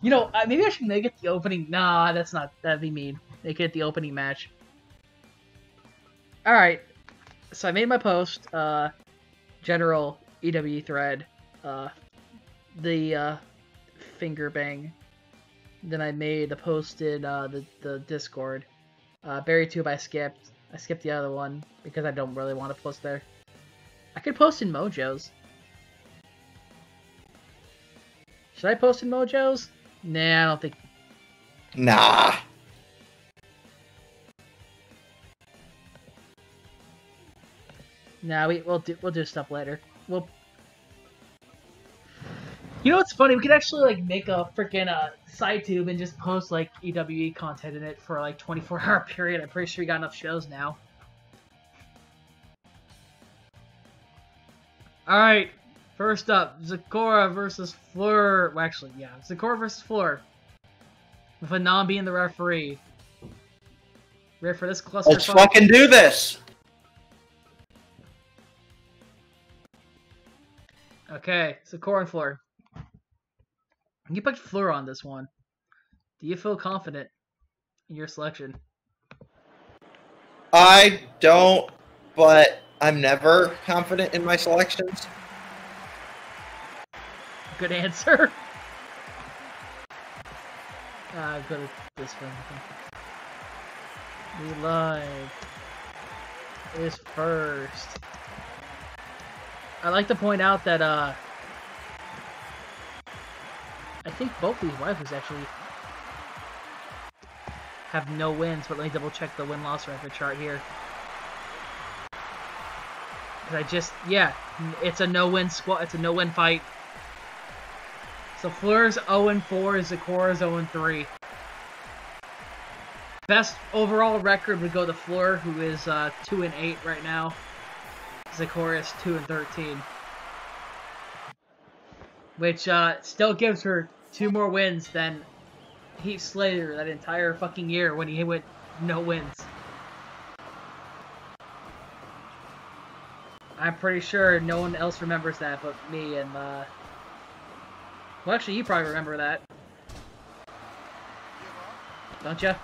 You know, maybe I should make it the opening. Nah, that's not. That'd be mean. Make it the opening match. All right. So I made my post. General EW thread. The finger bang. Then I made a post in the Discord. Berry Tube I skipped. I skipped the other one because I don't really want to post there. I could post in Mojo's. Should I post in Mojo's? Nah, I don't think. Nah. Nah, we'll do stuff later. You know what's funny? We could actually like make a freaking side tube and just post like EWE content in it for like 24-hour period. I'm pretty sure we got enough shows now. All right, first up, Zecora versus Fleur. Well, actually, yeah, Zecora versus Fleur. With Anon being the referee. Ready for this cluster? Let's fucking do this. Okay, Zecora and Fleur. You picked Fleur on this one. Do you feel confident in your selection? I don't, but I'm never confident in my selections. Good answer. Go to this one. We live is first. I'd like to point out that I think both these waifus actually have no wins, but let me double check the win-loss record chart here. Yeah, it's a no-win squad. It's a no-win fight. So Fleur's 0-4, Zecora's 0-3. Best overall record would go to Fleur, who is 2-8 right now. Zecora is 2-13. Which still gives her 2 more wins than Heath Slater that entire fucking year when he went no wins. I'm pretty sure no one else remembers that but me and well, actually you probably remember that. Don't ya?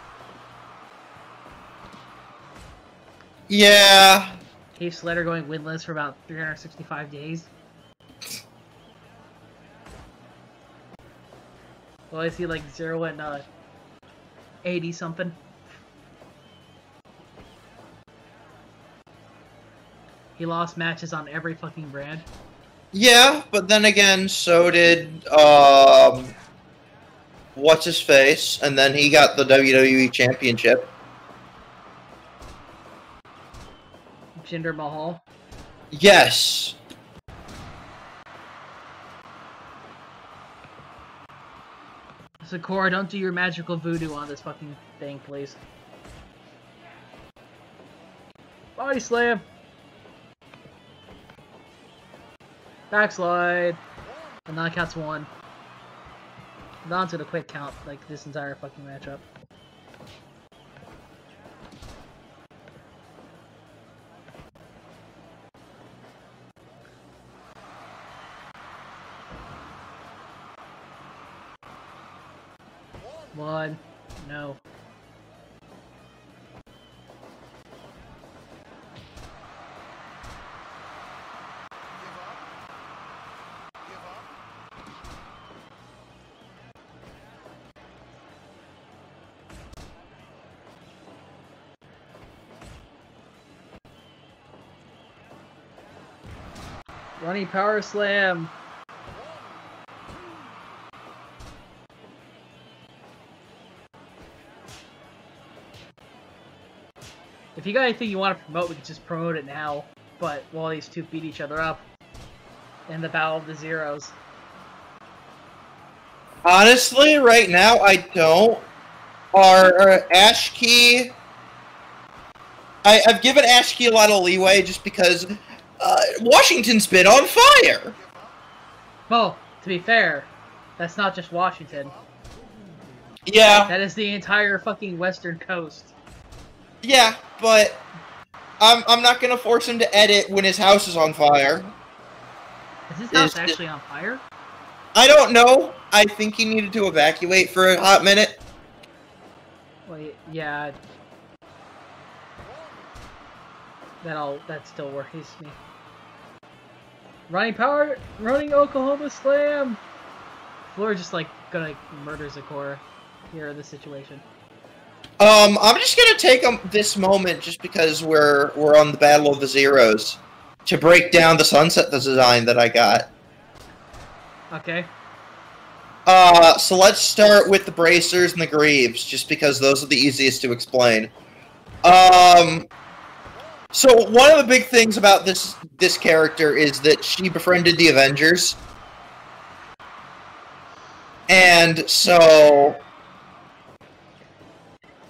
Yeah. Heath Slater going winless for about 365 days. Well, is he like 0-80 something? He lost matches on every fucking brand. Yeah, but then again, so did what's his face, and then he got the WWE Championship. Jinder Mahal. Yes. Zecora, don't do your magical voodoo on this fucking thing, please. Body slam. Backslide. And that counts 1. Not to the quick count, like this entire fucking matchup. One. No. Running power slam. If you got anything you want to promote, we can just promote it now. But while these two beat each other up in the Battle of the Zeros. Honestly, right now, I don't. Our Ashkey... I've given Ashkey a lot of leeway just because Washington's been on fire. Well, to be fair, that's not just Washington. Yeah. That is the entire fucking Western Coast. Yeah, but I'm not gonna force him to edit when his house is on fire. Is his house actually on fire? I don't know, I think he needed to evacuate for a hot minute. Wait, yeah. That still worries me. Running power, running Oklahoma Slam. Fleur just like gonna murder Zecora here in this situation. I'm just gonna take this moment just because we're on the Battle of the Zeros to break down the Sunset design that I got. Okay. So let's start with the bracers and the greaves, just because those are the easiest to explain. So one of the big things about this character is that she befriended the Avengers. And so...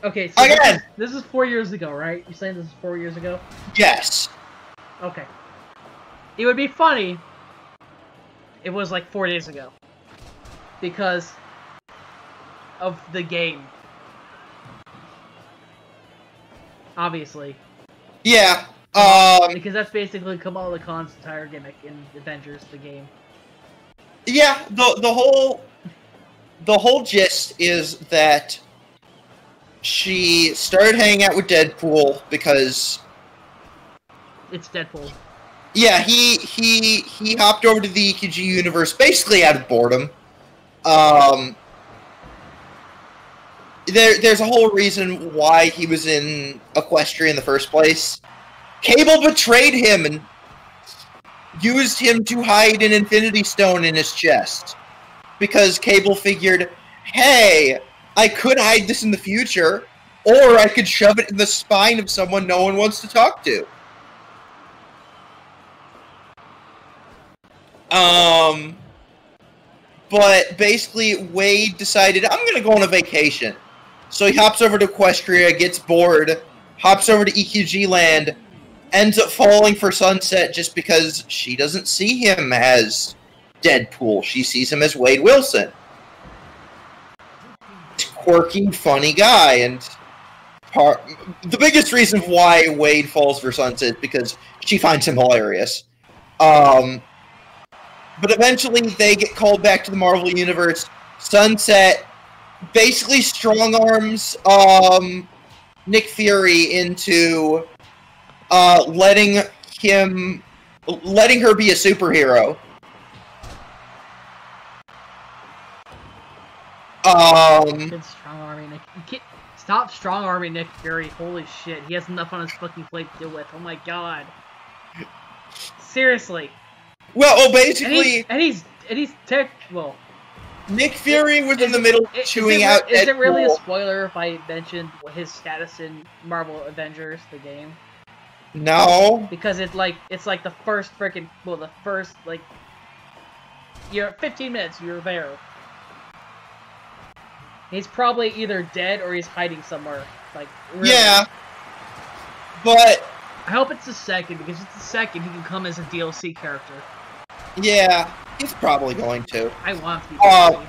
Okay, so again! This is 4 years ago, right? You're saying this is 4 years ago? Yes. Okay. It would be funny. It was like 4 days ago. Because of the game. Obviously. Yeah. Because that's basically Kamala Khan's entire gimmick in Avengers, the game. Yeah, the whole gist is that she started hanging out with Deadpool because it's Deadpool. Yeah, he hopped over to the EQG universe basically out of boredom. There's a whole reason why he was in Equestrian in the first place. Cable betrayed him and used him to hide an Infinity Stone in his chest. Because Cable figured, hey, I could hide this in the future, or I could shove it in the spine of someone no one wants to talk to. But basically, Wade decided, I'm going to go on a vacation. So he hops over to Equestria, gets bored, hops over to EQG land, ends up falling for Sunset just because she doesn't see him as Deadpool. She sees him as Wade Wilson. Quirky, funny guy, and the biggest reason why Wade falls for Sunset is because she finds him hilarious. But eventually they get called back to the Marvel Universe. Sunset basically strong-arms Nick Fury into letting her be a superhero. Strong-arming Nick. Stop strong-arming Nick Fury. Holy shit. He has enough on his fucking plate to deal with. Oh my god. Seriously. Well, basically... And he's tech... Well... Nick Fury was in the middle of chewing out Deadpool. Is it really a spoiler if I mentioned his status in Marvel Avengers, the game? No. Because it's like the first freaking... Well, the first, like... You're 15 minutes, you're there. He's probably either dead or he's hiding somewhere. Like, really. Yeah. But... I hope it's the second, because if it's the second, he can come as a DLC character. Yeah, he's probably going to. I want to be DLC.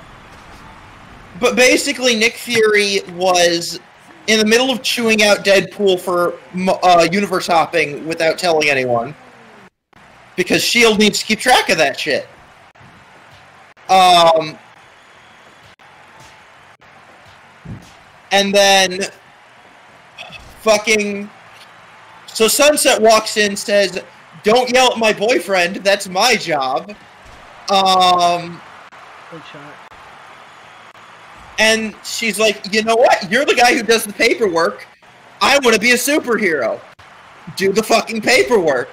But basically, Nick Fury was in the middle of chewing out Deadpool for universe hopping without telling anyone. Because S.H.I.E.L.D. needs to keep track of that shit. And then... fucking... So Sunset walks in, says, "Don't yell at my boyfriend, that's my job." Good shot. And she's like, you know what? You're the guy who does the paperwork. I want to be a superhero. Do the fucking paperwork.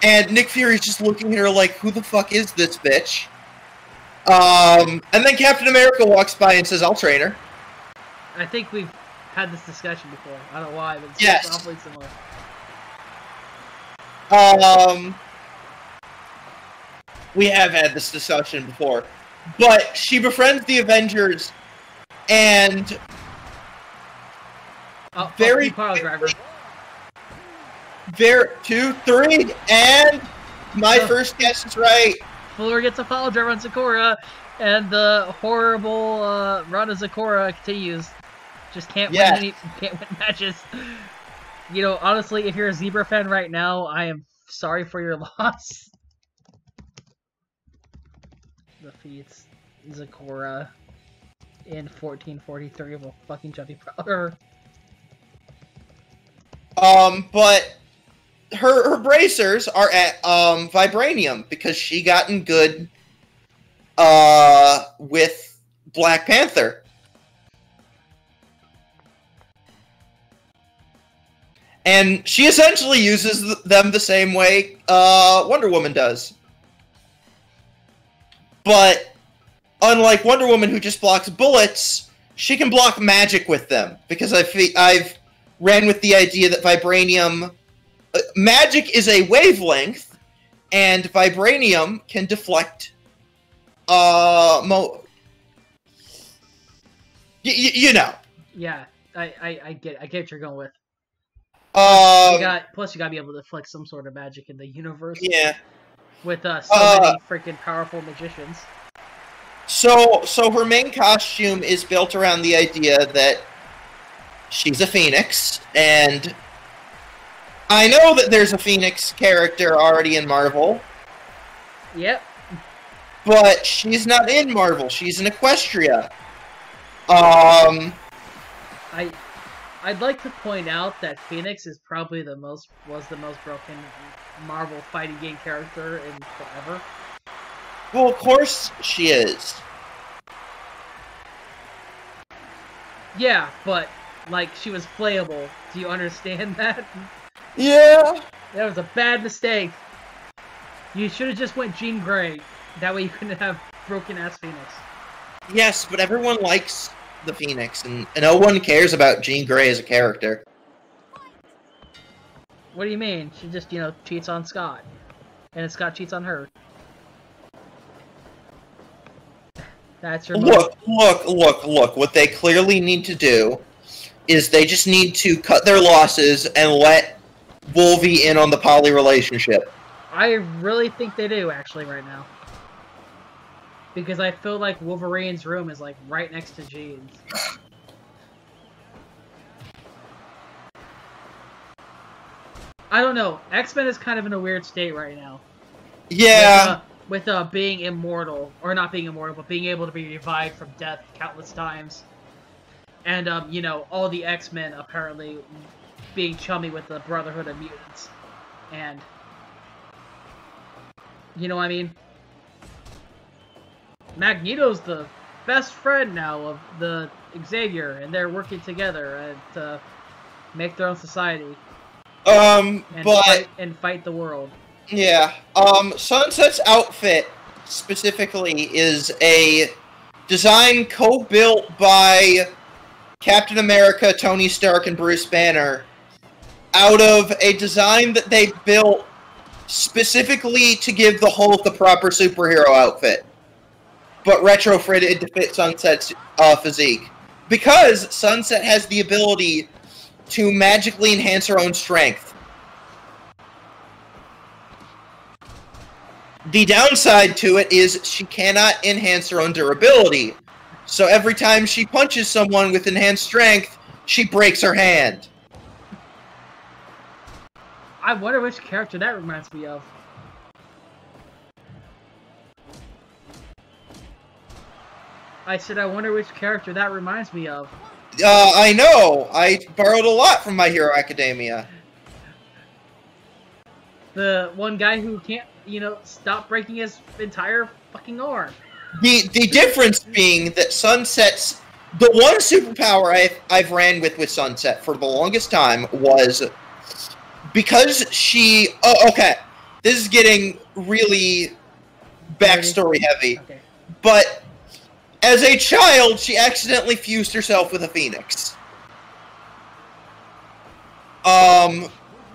And Nick Fury's just looking at her like, who the fuck is this bitch? And then Captain America walks by and says, I'll train her. I think we've had this discussion before. I don't know why, but it's yes. awfully similar. We have had this discussion before. But she befriends the Avengers, and... very... pile driver. There, 2, 3, and... My first guess is right. Fuller gets a pile driver on Zecora, and the horrible run of Zecora continues. Just can't win matches. You know, honestly, if you're a Zebra fan right now, I am sorry for your loss. The feats. Zecora in 1443 of a fucking Jumpy Prowler. But her bracers are at Vibranium because she gotten good with Black Panther. And she essentially uses them the same way Wonder Woman does. But unlike Wonder Woman, who just blocks bullets, she can block magic with them. Because I've ran with the idea that Vibranium... magic is a wavelength, and Vibranium can deflect... you know. Yeah, I get what you're going with. Plus, you gotta be able to deflect some sort of magic in the universe. Yeah. With so many freaking powerful magicians. So her main costume is built around the idea that she's a phoenix, and I know that there's a phoenix character already in Marvel. Yep. But she's not in Marvel. She's in Equestria. I'd like to point out that Phoenix is probably the most broken Marvel fighting game character in forever. Well, of course she is. Yeah, but like she was playable. Do you understand that? Yeah. That was a bad mistake. You should have just went Jean Grey. That way you couldn't have broken ass Phoenix. Yes, but everyone likes the Phoenix, and no one cares about Jean Grey as a character. What do you mean? She just, cheats on Scott. And Scott cheats on her. That's your Look. What they clearly need to do is they just need to cut their losses and let Wolvie in on the poly relationship. I really think they do, actually, right now. Because I feel like Wolverine's room is, like, right next to Jean's. I don't know. X-Men is kind of in a weird state right now. Yeah. With being immortal. Or not being immortal, but being able to be revived from death countless times. And, all the X-Men apparently being chummy with the Brotherhood of Mutants. And... you know what I mean? Magneto's the best friend now of the Xavier, and they're working together to make their own society. And fight the world. Yeah. Sunset's outfit specifically is a design co-built by Captain America, Tony Stark, and Bruce Banner out of a design that they built specifically to give the Hulk a proper superhero outfit, but retrofitted to fit Sunset's physique. Because Sunset has the ability to magically enhance her own strength. The downside to it is she cannot enhance her own durability. So every time she punches someone with enhanced strength, she breaks her hand. I wonder which character that reminds me of. I said I wonder which character that reminds me of. I know! I borrowed a lot from My Hero Academia. The one guy who can't, stop breaking his entire fucking arm. The difference being that Sunset's... the one superpower I've ran with Sunset for the longest time was... because she... oh, okay. This is getting really backstory heavy. Okay. But as a child, she accidentally fused herself with a phoenix.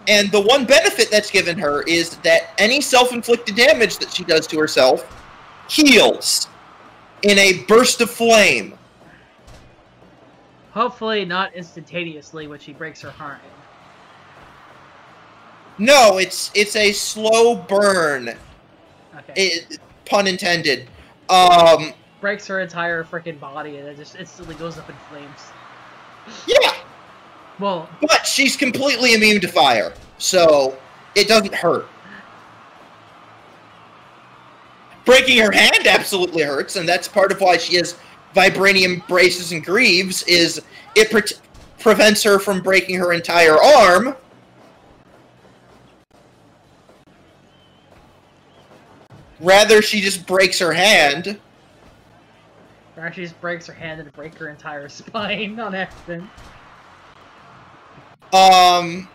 And the one benefit that's given her is that any self-inflicted damage that she does to herself heals in a burst of flame. Hopefully not instantaneously when she breaks her heart. No, it's a slow burn. Okay. Pun intended. Breaks her entire freaking body and it just instantly goes up in flames. Yeah. Well, but she's completely immune to fire, so it doesn't hurt. Breaking her hand absolutely hurts, and that's part of why she has vibranium braces and greaves, is it prevents her from breaking her entire arm. Rather, she just breaks her hand. Or she just breaks her hand and break her entire spine on accident. But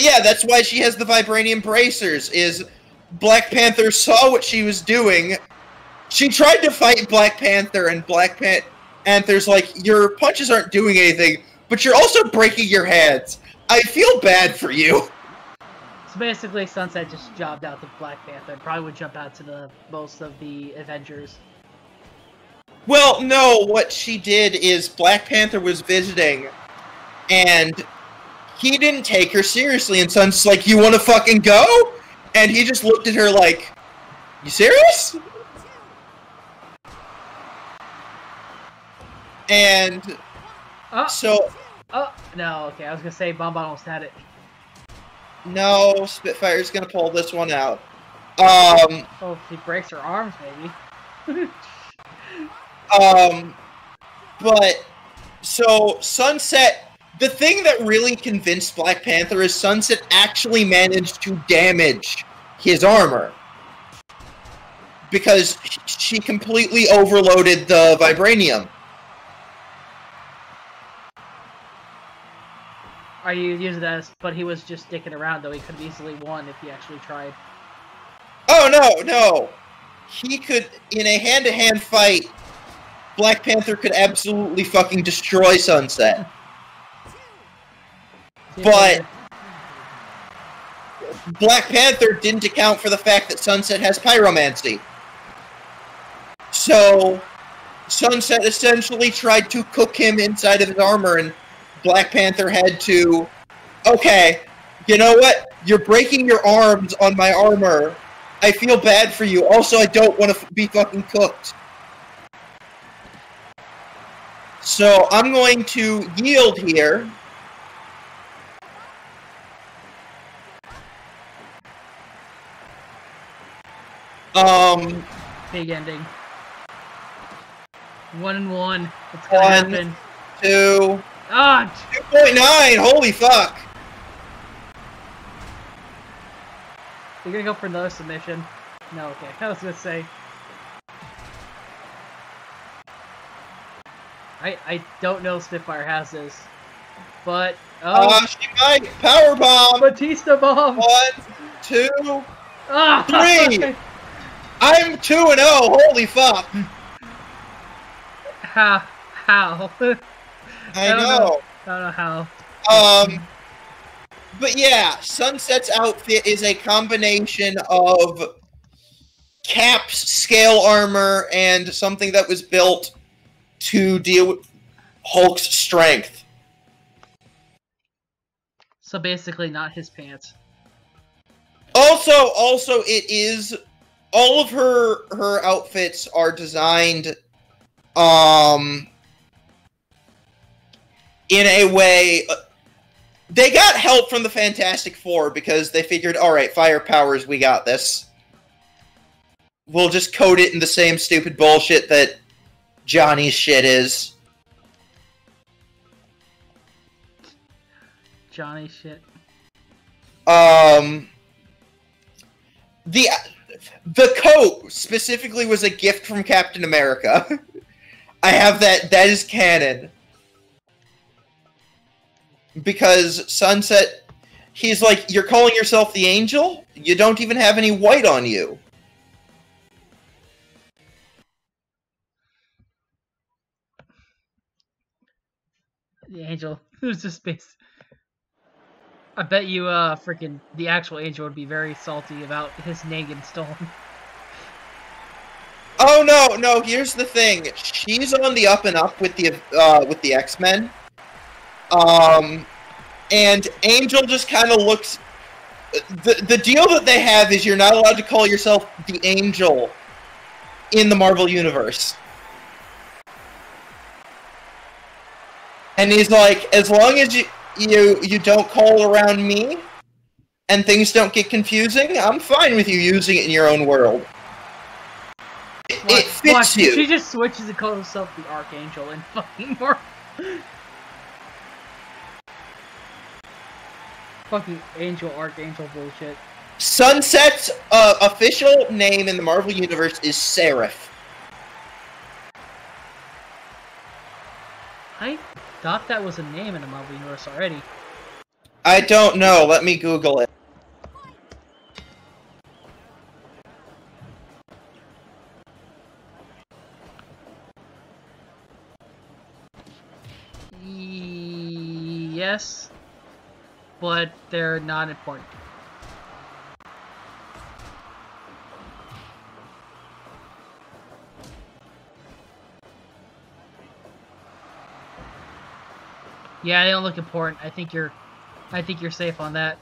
yeah, that's why she has the vibranium bracers, is Black Panther saw what she was doing. She tried to fight Black Panther, and Black Panther's like, your punches aren't doing anything, but you're also breaking your hands. I feel bad for you. So basically, Sunset just jobbed out to Black Panther and probably would jump out to most of the Avengers. Well, no, what she did is Black Panther was visiting, and he didn't take her seriously, and Sun's like, you want to fucking go? And he just looked at her like, you serious? And so... Oh, no, okay, I was gonna say Bomb almost had it. No, Spitfire's gonna pull this one out. Oh, if she breaks her arms, maybe. But, so, Sunset, the thing that really convinced Black Panther is Sunset actually managed to damage his armor. Because she completely overloaded the vibranium. Are you using that as, but he was just sticking around, though he could have easily won if he actually tried. Oh, no. He could, in a hand-to-hand fight, Black Panther could absolutely fucking destroy Sunset. But Black Panther didn't account for the fact that Sunset has pyromancy. So Sunset essentially tried to cook him inside of his armor, and Black Panther had to, okay, you know what? You're breaking your arms on my armor. I feel bad for you. Also, I don't want to be fucking cooked. So I'm going to yield here. Big ending. 1-1. It's gonna happen. 2. Ah! 2.9! Holy fuck! You're gonna go for another submission? No, okay. I was gonna say. I don't know if Spitfire has this. But she might. Power bomb. Batista bomb. 1, 2, ah! 3. I'm 2-0. Holy fuck! How? I know. I don't know how. But yeah, Sunset's outfit is a combination of Cap's scale armor and something that was built to deal with Hulk's strength. So basically, not his pants. Also, it is all of her outfits are designed, in a way. They got help from the Fantastic Four because they figured, all right, fire powers, we got this. We'll just code it in the same stupid bullshit that Johnny's shit is. Johnny shit. The coat specifically was a gift from Captain America. I have that. That is canon. Because Sunset, he's like, you're calling yourself the Angel? You don't even have any white on you. The Angel. Who's just space? I bet you, freaking the actual Angel would be very salty about his name getting stolen. Oh no! Here's the thing. She's on the up and up with the X-Men. And Angel just kind of looks. The deal that they have is you're not allowed to call yourself the Angel in the Marvel Universe. And he's like, as long as you don't call around me, and things don't get confusing, I'm fine with you using it in your own world. It fits you. She just switches and calls herself the Archangel and fucking more. Fucking Angel Archangel bullshit. Sunset's official name in the Marvel Universe is Seraph. I thought that was a name in the Marvel Universe already. I don't know. Let me Google it. Yes, but they're not important. Yeah, they don't look important. I think you're safe on that.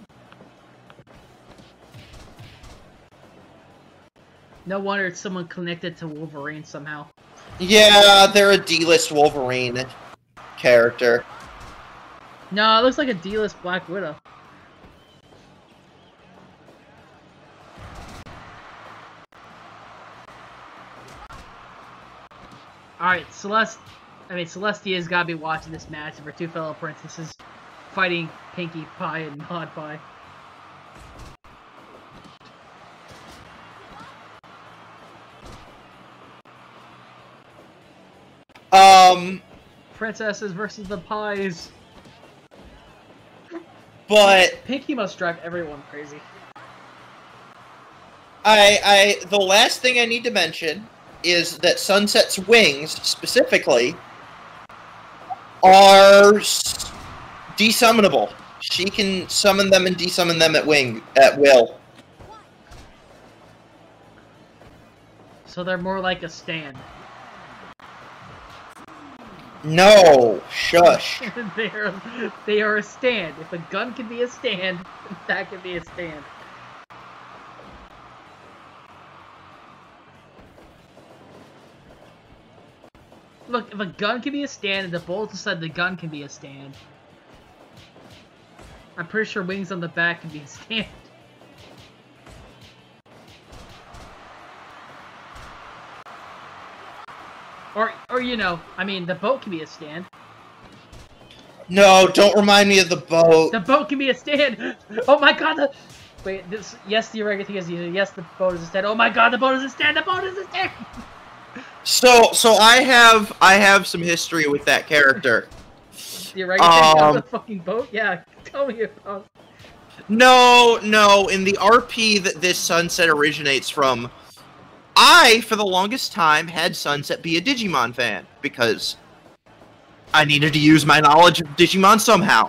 No wonder it's someone connected to Wolverine somehow. Yeah, they're a D-list Wolverine character. No, it looks like a D-list Black Widow. Alright, Celestia's gotta be watching this match of her two fellow princesses fighting Pinkie Pie and Mod Pie. Princesses versus the Pies. But Pinkie must drive everyone crazy. the last thing I need to mention is that Sunset's wings, specifically, are desummonable. She can summon them and desummon them at will. So they're more like a stand. No, shush. they are a stand. If a gun can be a stand, that can be a stand. Look, if a gun can be a stand and the bullets inside the gun can be a stand, I'm pretty sure wings on the back can be a stand. Or you know, I mean, the boat can be a stand. No, don't remind me of the boat. The boat can be a stand! Oh my god, wait, yes, the irregular thing is used. Yes, the boat is a stand. Oh my god, the boat is a stand! The boat is a stand! So I have some history with that character. The irregular thing on the fucking boat? Yeah, tell me about. No, in the RP that this Sunset originates from, I, for the longest time, had Sunset be a Digimon fan, because I needed to use my knowledge of Digimon somehow.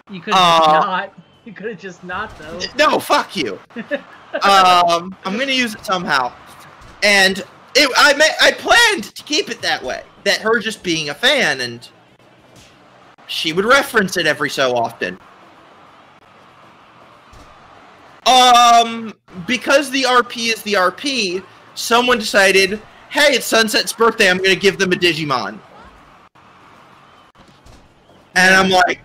You could have not. You could have just not, though. No, fuck you. I'm gonna use it somehow. And I planned to keep it that way. That her just being a fan, and she would reference it every so often. Because the RP is the RP, someone decided, hey, it's Sunset's birthday, I'm gonna give them a Digimon. And I'm like...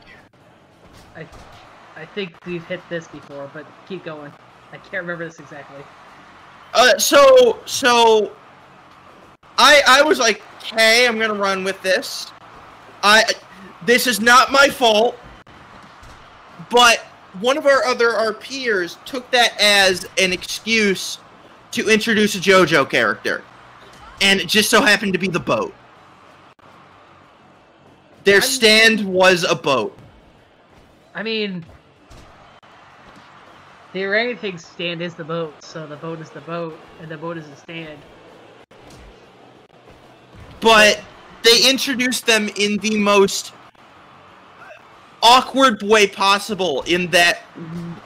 I think we've hit this before, but keep going. I can't remember this exactly. So... I was like, hey, I'm gonna run with this. This is not my fault, but one of our other RPers took that as an excuse to introduce a JoJo character. And it just so happened to be the boat. Their stand was a boat. I mean, the orangutan stand is the boat, so the boat is the boat, and the boat is the stand. But they introduced them in the most awkward way possible, in that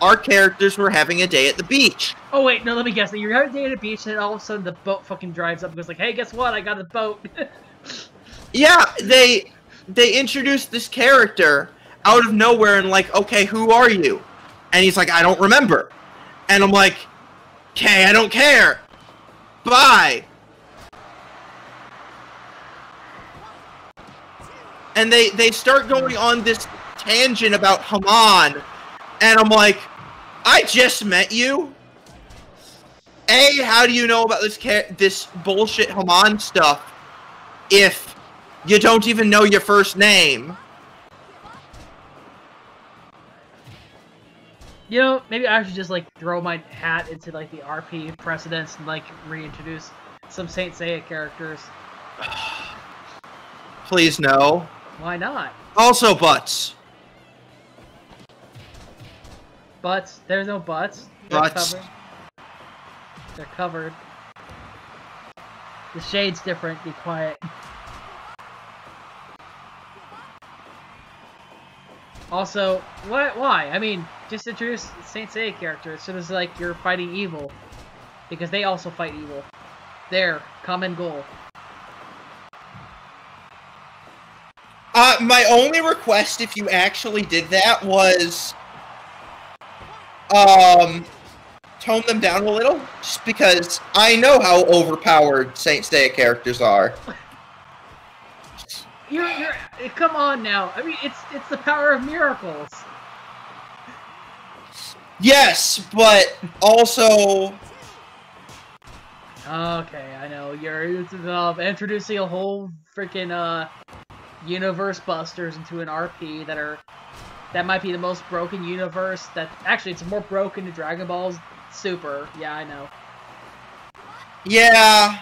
our characters were having a day at the beach. Oh wait, no, let me guess. You're having a day at the beach, and all of a sudden the boat fucking drives up and goes like, hey, guess what? I got a boat. Yeah, they introduced this character out of nowhere and like, okay, who are you? And he's like, I don't remember. And I'm like, okay, I don't care. Bye. And they start going on this tangent about Haman, and I'm like, I just met you. A, how do you know about this bullshit Haman stuff if you don't even know your first name? You know, maybe I should just, like, throw my hat into, like, the RP precedents and, like, reintroduce some Saint Seiya characters. Please no. Why not? Also butts. Butts? There's no butts. Butts. They're covered. The shade's different, be quiet. Also, why? I mean, just introduce Saint Seiya characters so it's like you're fighting evil. Because they also fight evil. There, common goal. My only request, if you actually did that, was tone them down a little, just because I know how overpowered Saint Seiya characters are. You're come on now. I mean, it's the power of miracles. Yes, but also. Okay, I know you're introducing a whole freaking universe busters into an RP that might be the most broken universe. That actually it's more broken than Dragon Ball's Super. Yeah, I know. Yeah.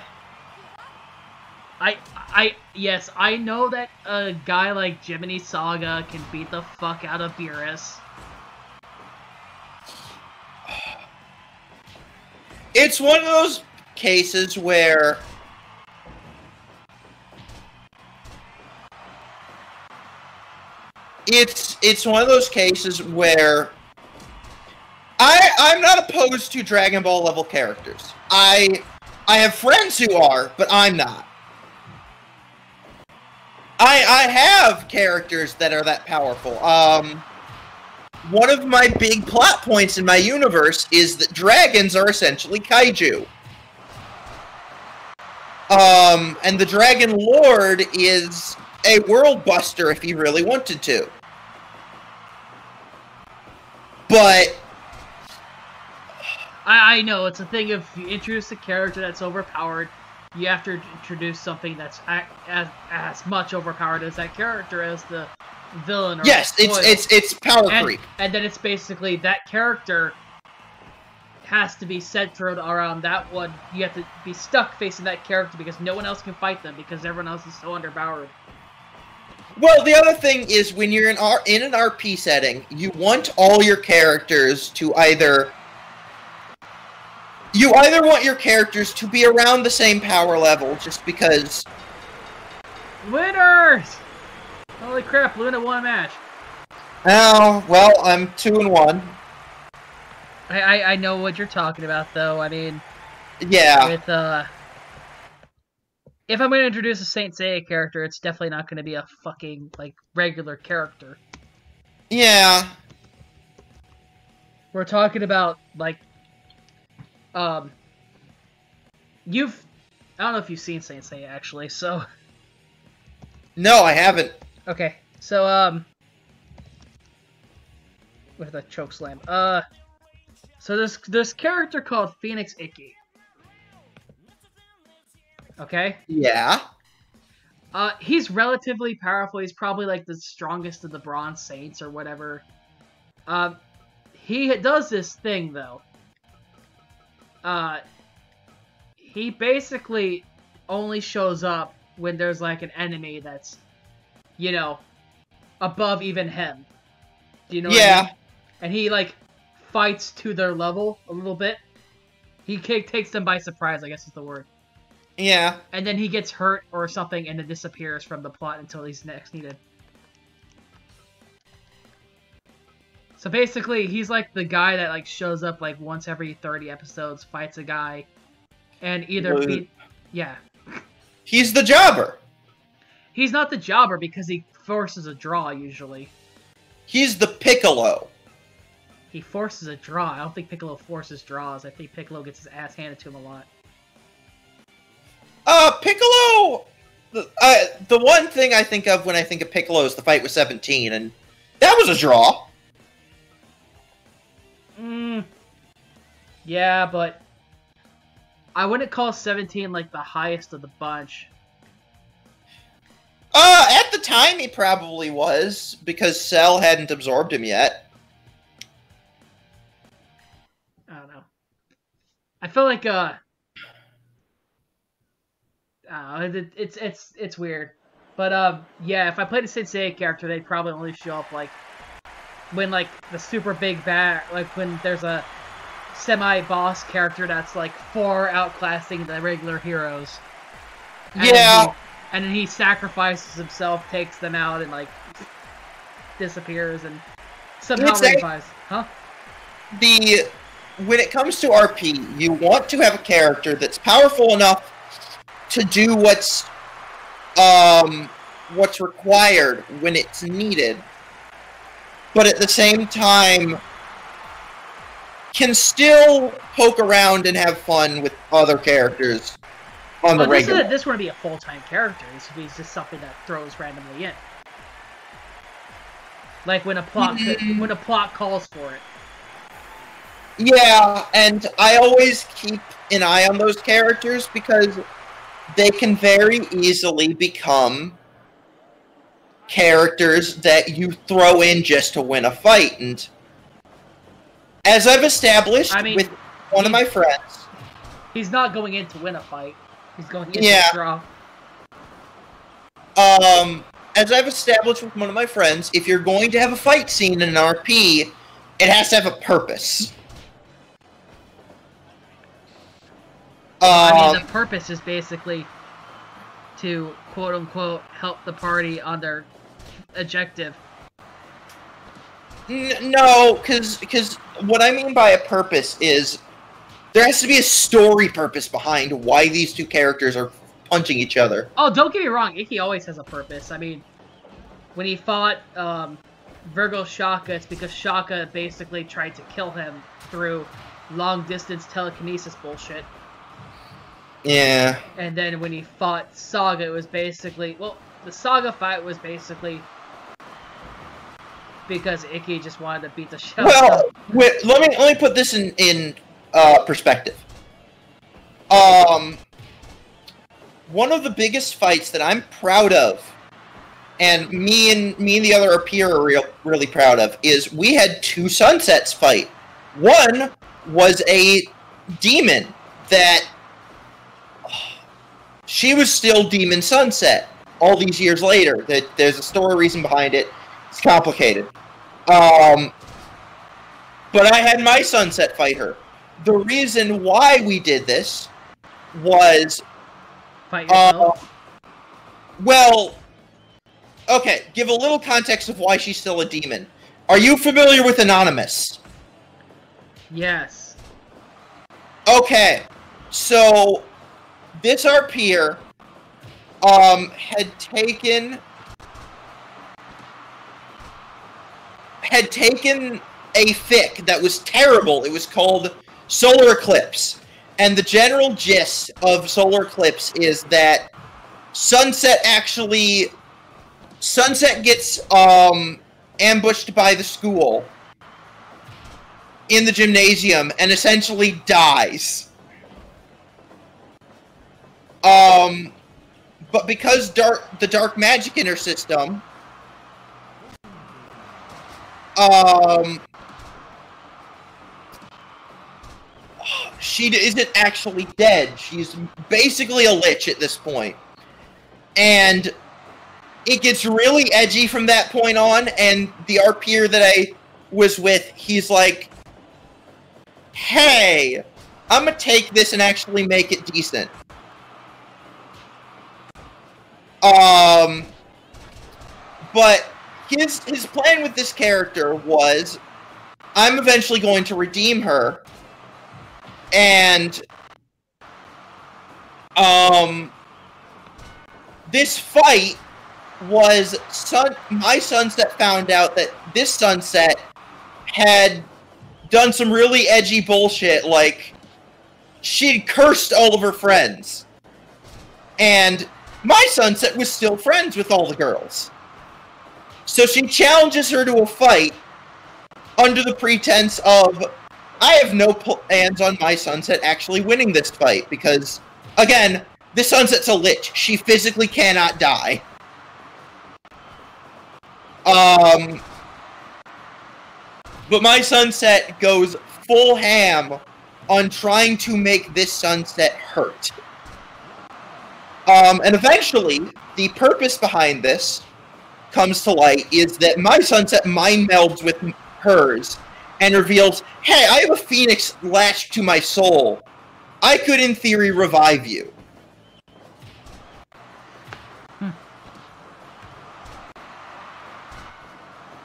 Yes, I know that a guy like Jiminy Saga can beat the fuck out of Beerus. It's one of those cases where it's one of those cases where I'm not opposed to Dragon Ball level characters. I have friends who are, but I'm not. I have characters that are that powerful. One of my big plot points in my universe is that dragons are essentially kaiju. And the Dragon Lord is a world buster if he really wanted to. But I know, it's a thing if you introduce a character that's overpowered, you have to introduce something that's as much overpowered as that character as the villain or yes, it's power creep. And then it's basically that character has to be centered around that one. You have to be stuck facing that character because no one else can fight them because everyone else is so underpowered. Well, the other thing is when you're in an RP setting, you want all your characters to either want your characters to be around the same power level, just because. Winners! Holy crap! Luna won a match. Oh well, I'm 2-1. I know what you're talking about, though. I mean, yeah. With if I'm going to introduce a Saint Seiya character, it's definitely not going to be a fucking like regular character. Yeah. We're talking about like, I don't know if you've seen Saint Seiya actually, so. No, I haven't. Okay, so with a choke slam. So this character called Phoenix Icky. Okay? Yeah. He's relatively powerful. He's probably like the strongest of the Bronze Saints or whatever. He does this thing though. He basically only shows up when there's like an enemy that's, you know, above even him. Do you know what I mean? And he like fights to their level a little bit. He takes them by surprise, I guess is the word. Yeah. And then he gets hurt or something and then disappears from the plot until he's next needed. So basically, he's like the guy that like shows up like once every 30 episodes, fights a guy, and either yeah. He's the jobber. He's not the jobber because he forces a draw usually. He's the Piccolo. He forces a draw. I don't think Piccolo forces draws. I think Piccolo gets his ass handed to him a lot. Piccolo! The one thing I think of when I think of Piccolo is the fight with 17, and that was a draw. Yeah, but I wouldn't call 17 like the highest of the bunch. At the time he probably was, because Cell hadn't absorbed him yet. I don't know. I feel like it's weird. But yeah, if I played a Sensei character, they'd probably only show up like when like the super big bad, like when there's a semi-boss character that's like far outclassing the regular heroes. And then he sacrifices himself, takes them out, and like disappears and somehow revives. Huh? When it comes to RP, you want to have a character that's powerful enough to do what's required when it's needed, but at the same time can still poke around and have fun with other characters on the regular. This wouldn't be a full-time character. This would be just something that throws randomly in, like when a plot calls for it. Yeah, and I always keep an eye on those characters because they can very easily become characters that you throw in just to win a fight. And as I've established with one of my friends... He's not going in to win a fight. He's going in to draw. As I've established with one of my friends, if you're going to have a fight scene in an RP, it has to have a purpose. The purpose is basically to, quote-unquote, help the party on their objective. No, because what I mean by a purpose is there has to be a story purpose behind why these two characters are punching each other. Oh, don't get me wrong, Ikki always has a purpose. I mean, when he fought Virgo Shaka, it's because Shaka basically tried to kill him through long-distance telekinesis bullshit. Yeah. And then when he fought Saga, it was basically... Well, the Saga fight was basically because Ikki just wanted to beat the shit out of him. Well, let me put this in perspective. One of the biggest fights that I'm proud of, and me and the other RP are really proud of, is we had two Sunsets fight. One was a demon that... She was still Demon Sunset all these years later. There's a story reason behind it. It's complicated. But I had my Sunset fight her. The reason why we did this was... Fight yourself? Well, okay, give a little context of why she's still a demon. Are you familiar with Anonymous? Yes. Okay, so... This RPer had taken a fic that was terrible. It was called Solar Eclipse. And the general gist of Solar Eclipse is that Sunset gets ambushed by the school in the gymnasium and essentially dies. But because the dark magic in her system, she isn't actually dead. She's basically a lich at this point. And it gets really edgy from that point on, and the RPer that I was with, he's like, hey, I'm gonna take this and actually make it decent. But his plan with this character was, I'm eventually going to redeem her, and, this fight was, my Sunset found out that this Sunset had done some really edgy bullshit, like, she'd cursed all of her friends, and my Sunset was still friends with all the girls. So she challenges her to a fight under the pretense of I have no plans on my Sunset actually winning this fight, because, again, this Sunset's a lich. She physically cannot die. But my Sunset goes full ham on trying to make this Sunset hurt. And eventually, the purpose behind this comes to light is that my Sunset mind melds with hers and reveals, hey, I have a phoenix latched to my soul. I could, in theory, revive you.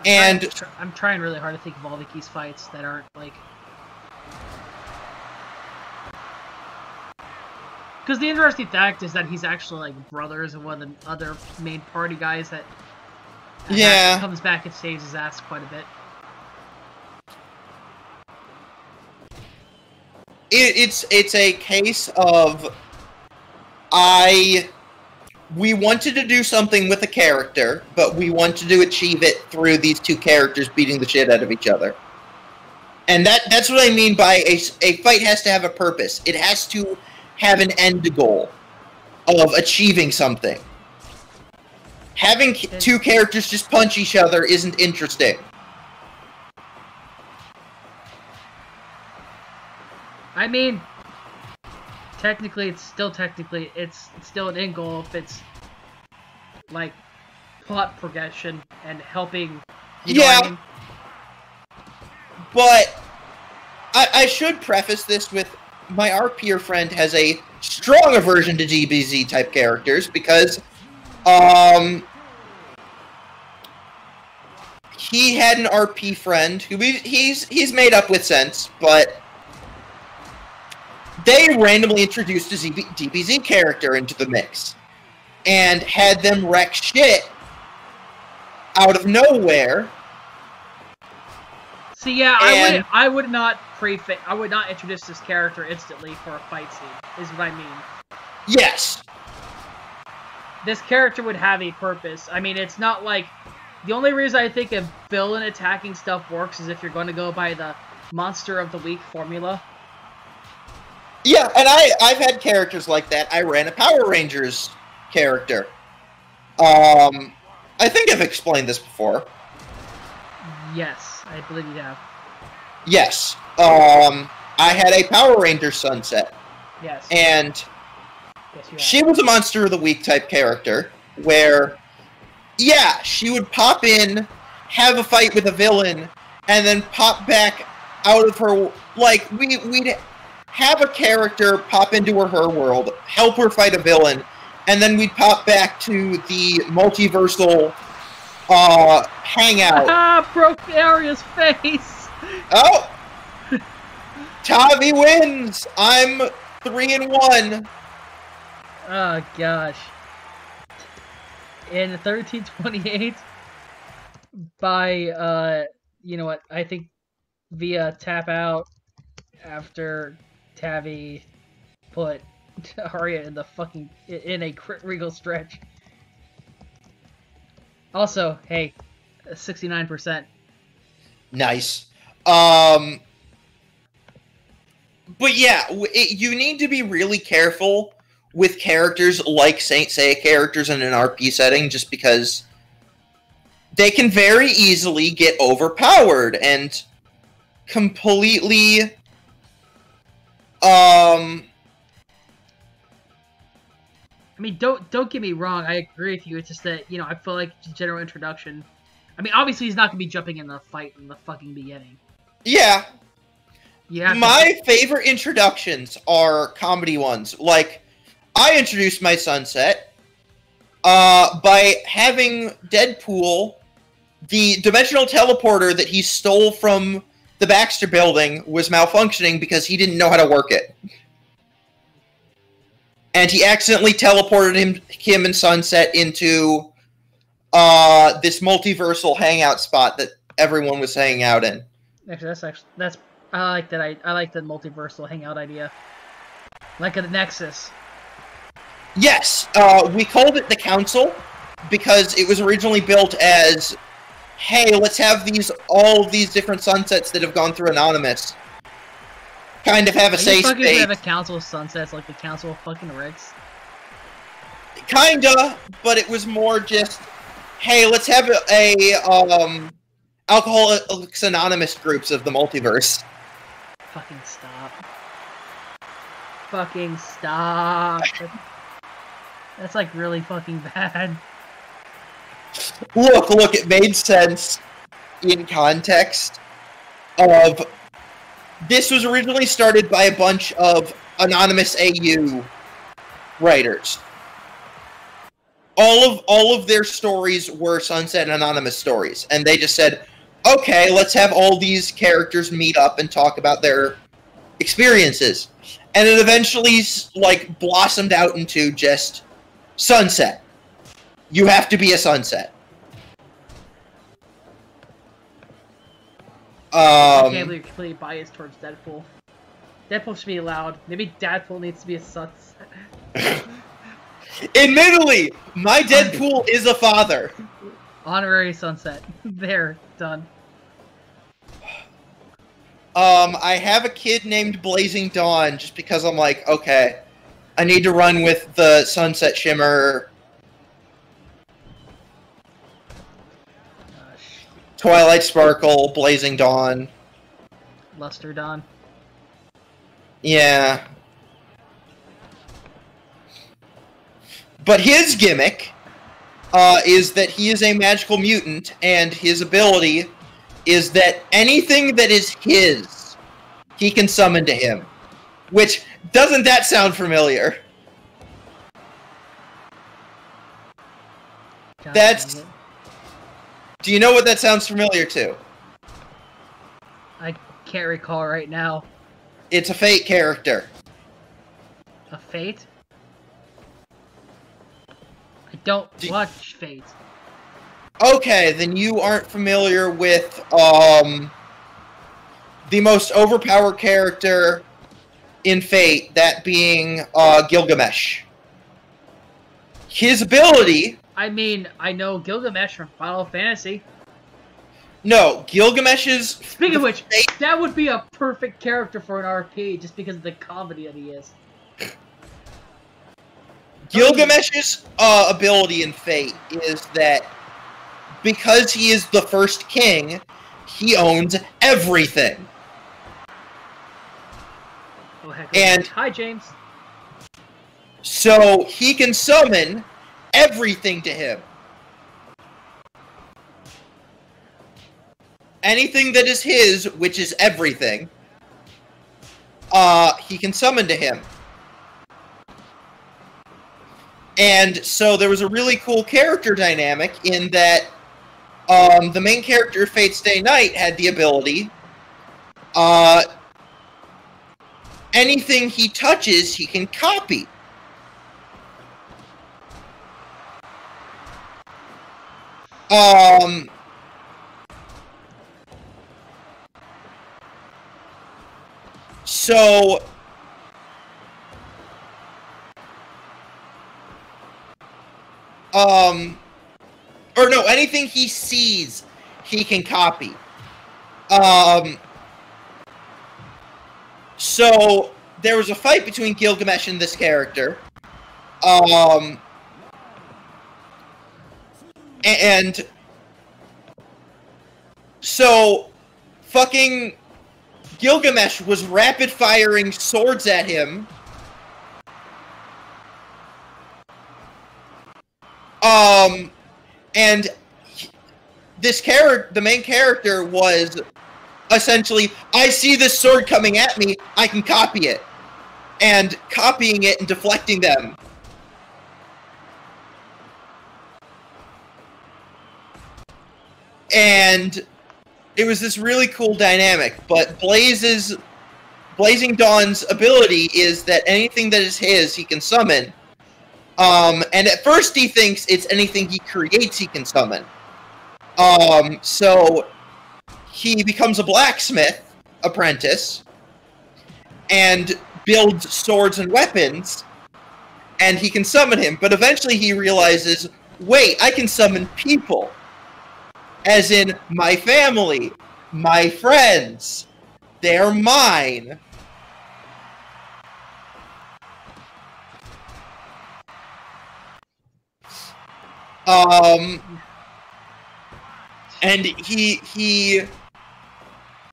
And I'm trying really hard to think of all Vicky's fights that aren't, like... Because the interesting fact is that he's actually, like, brothers of one of the other main party guys that... Yeah. Comes back and saves his ass quite a bit. It's a case of... We wanted to do something with a character, but we wanted to achieve it through these two characters beating the shit out of each other. And that's what I mean by a fight has to have a purpose. It has to have an end goal of achieving something. Having two characters just punch each other isn't interesting. I mean, technically, it's still an end goal if it's like plot progression and helping. You know what I mean? But I should preface this with my RPer friend has a strong aversion to DBZ type characters because he had an RP friend who he's made up with since, but they randomly introduced a DBZ character into the mix and had them wreck shit out of nowhere. See, yeah, I would not introduce this character instantly for a fight scene, is what I mean. Yes. This character would have a purpose. I mean, it's not like... The only reason I think a villain attacking stuff works is if you're going to go by the Monster of the Week formula. Yeah, and I've had characters like that. I ran a Power Rangers character. I think I've explained this before. Yes, I believe you have. Yes. I had a Power Ranger Sunset. Yes. And yes, she was a Monster of the Week type character, where, yeah, she would pop in, have a fight with a villain, and then pop back out of her... Like, we'd have a character pop into her world, help her fight a villain, and then we'd pop back to the multiversal hangout. Ah, broke Aria's face! Oh! Tavi wins! I'm 3-1. Oh, gosh. In 1328, by, you know what, I think via tap out after Tavi put Aria in a crit regal stretch. Also, hey, 69%. Nice. But yeah, you need to be really careful with characters like Saint Seiya characters in an RP setting, just because they can very easily get overpowered and completely I mean, don't get me wrong, I agree with you, it's just that, you know, I feel like general introduction... I mean, obviously he's not going to be jumping in the fight in the fucking beginning. Yeah. My to... favorite introductions are comedy ones. Like, I introduced my Sunset by having Deadpool, the dimensional teleporter that he stole from the Baxter building, was malfunctioning because he didn't know how to work it. And he accidentally teleported him and Sunset into this multiversal hangout spot that everyone was hanging out in. Actually, that's I like that. I like the multiversal hangout idea, like a Nexus. Yes, we called it the Council because it was originally built as, hey, let's have all of these different Sunsets that have gone through Anonymous kind of have a safe fucking space. have a Council of Sunsets like the Council of fucking Ricks? Kinda, but it was more just, hey, let's have a Alcoholics Anonymous groups of the multiverse. Fucking stop. Fucking stop. That's like really fucking bad. Look, it made sense in context of this was originally started by a bunch of anonymous AU writers. All of their stories were Sunset Anonymous stories, and they just said, okay, let's have all these characters meet up and talk about their experiences. And it eventually, like, blossomed out into just Sunset. You have to be a Sunset. I can't believe you're completely biased towards Deadpool. Deadpool should be allowed. Maybe Deadpool needs to be a Sunset. Admittedly, my Deadpool is a father. Honorary Sunset. There, done. I have a kid named Blazing Dawn just because I'm like, okay, I need to run with the Sunset Shimmer, Twilight Sparkle, Blazing Dawn. Luster Dawn. Yeah. But his gimmick is that he is a magical mutant, and his ability is that anything that is his, he can summon to him. Which, doesn't that sound familiar? That's... Do you know what that sounds familiar to? I can't recall right now. It's a Fate character. A Fate? I don't watch Fate. Okay, then you aren't familiar with the most overpowered character in Fate, that being Gilgamesh. His ability... I mean, I know Gilgamesh from Final Fantasy. No, Gilgamesh's... Speaking of which, that would be a perfect character for an RP, just because of the comedy that he is. Gilgamesh's ability in Fate is that because he is the first king, he owns everything. Oh, heck. And hi, James. So he can summon everything to him. Anything that is his, which is everything, he can summon to him. And so there was a really cool character dynamic in that the main character of Fate Stay Night had the ability, anything he touches, he can copy. So... or no, anything he sees, he can copy. So, there was a fight between Gilgamesh and this character. And so, fucking Gilgamesh was rapid-firing swords at him. And this character, the main character, was essentially, I see this sword coming at me, I can copy it. And copying it and deflecting them. And it was this really cool dynamic, but Blazing Dawn's ability is that anything that is his, he can summon. And at first he thinks it's anything he creates he can summon. So he becomes a blacksmith apprentice and builds swords and weapons, and he can summon him. But eventually he realizes, wait, I can summon people. As in, my family, my friends, they're mine. And he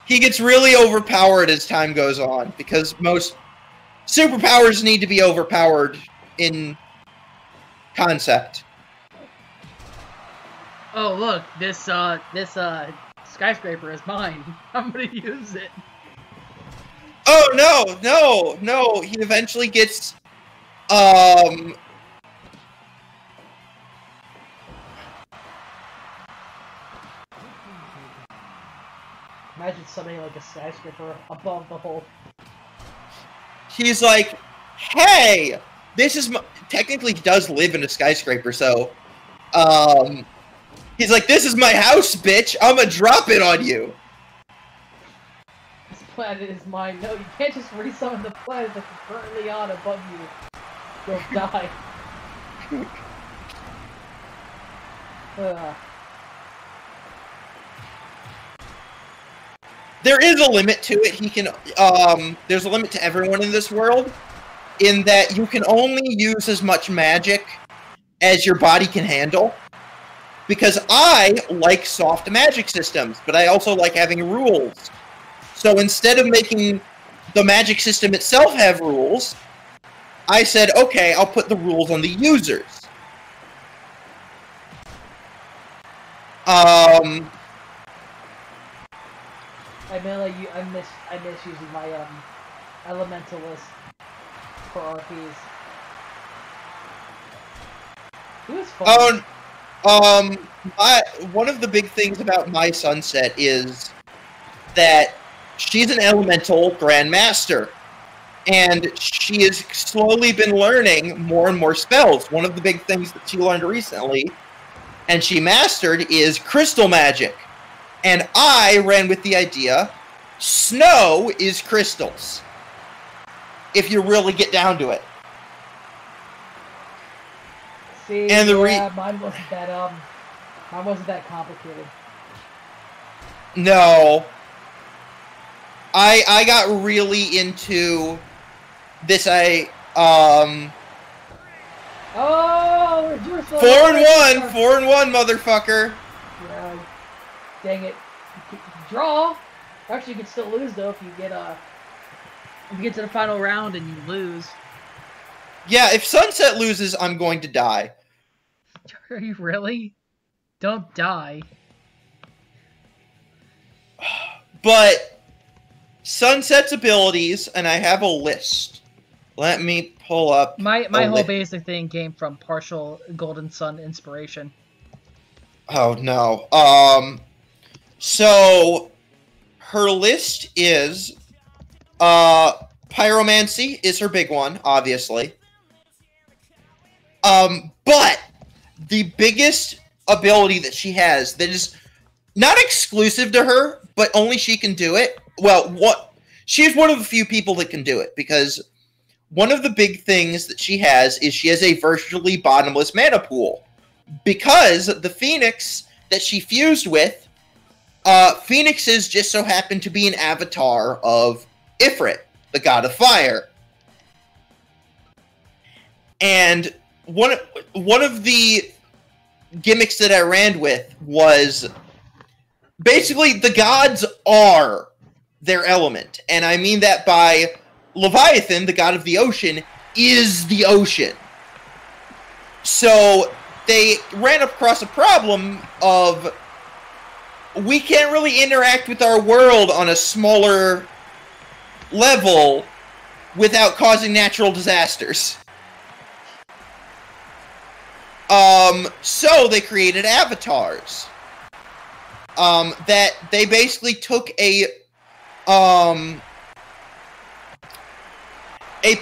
gets really overpowered as time goes on, because most superpowers need to be overpowered in concept. Oh look, this skyscraper is mine. I'm gonna use it. Oh no! He eventually gets Imagine something like a skyscraper above the whole. He's like, hey, this is my... Technically, he does live in a skyscraper, so he's like, this is my house, bitch. I'm gonna drop it on you. This planet is mine. No, you can't just resummon the planet that you're currently on above you. You'll die. There is a limit to it. He can, there's a limit to everyone in this world, in that you can only use as much magic as your body can handle. Because I like soft magic systems, but I also like having rules. So instead of making the magic system itself have rules, I said, okay, I'll put the rules on the users. I miss using my elementalist for RPs. It was fun. One of the big things about my Sunset is that she's an elemental grandmaster, and she has slowly been learning more and more spells. One of the big things that she learned recently, and she mastered, is crystal magic. And I ran with the idea, snow is crystals, if you really get down to it. See, and the mine wasn't that complicated. No. I got really into this. Oh, 4-1, motherfucker. Yeah, dang it. Draw. Actually, you can still lose though if you get to the final round and you lose. Yeah, if Sunset loses, I'm going to die. Are you really? Don't die. But Sunset's abilities, and I have a list. Let me pull up. My whole basic thing came from partial Golden Sun inspiration. Oh no. So her list is Pyromancy is her big one, obviously. But the biggest ability that she has that is not exclusive to her, but only she can do it. Well, she's one of the few people that can do it, because one of the big things that she has is she has a virtually bottomless mana pool. Because the Phoenix that she fused with, Phoenixes just so happen to be an avatar of Ifrit, the god of fire. And one of the gimmicks that I ran with was basically the gods are their element. And I mean that by Leviathan, the god of the ocean, is the ocean. So they ran across a problem of we can't really interact with our world on a smaller level without causing natural disasters. So they created avatars. That they basically took a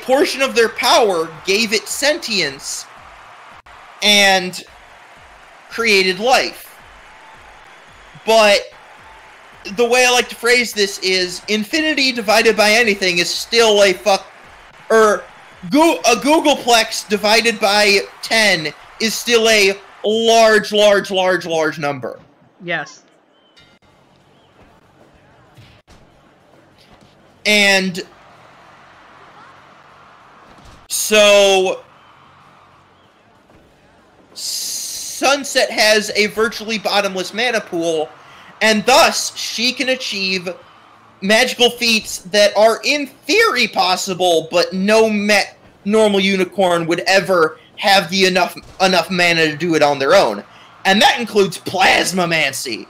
portion of their power, gave it sentience, and created life. But the way I like to phrase this is infinity divided by anything is still a Googleplex divided by 10 is still a large number. Yes. And so Sunset has a virtually bottomless mana pool, and thus she can achieve magical feats that are in theory possible, but no normal unicorn would ever have the enough mana to do it on their own. And that includes Plasmamancy.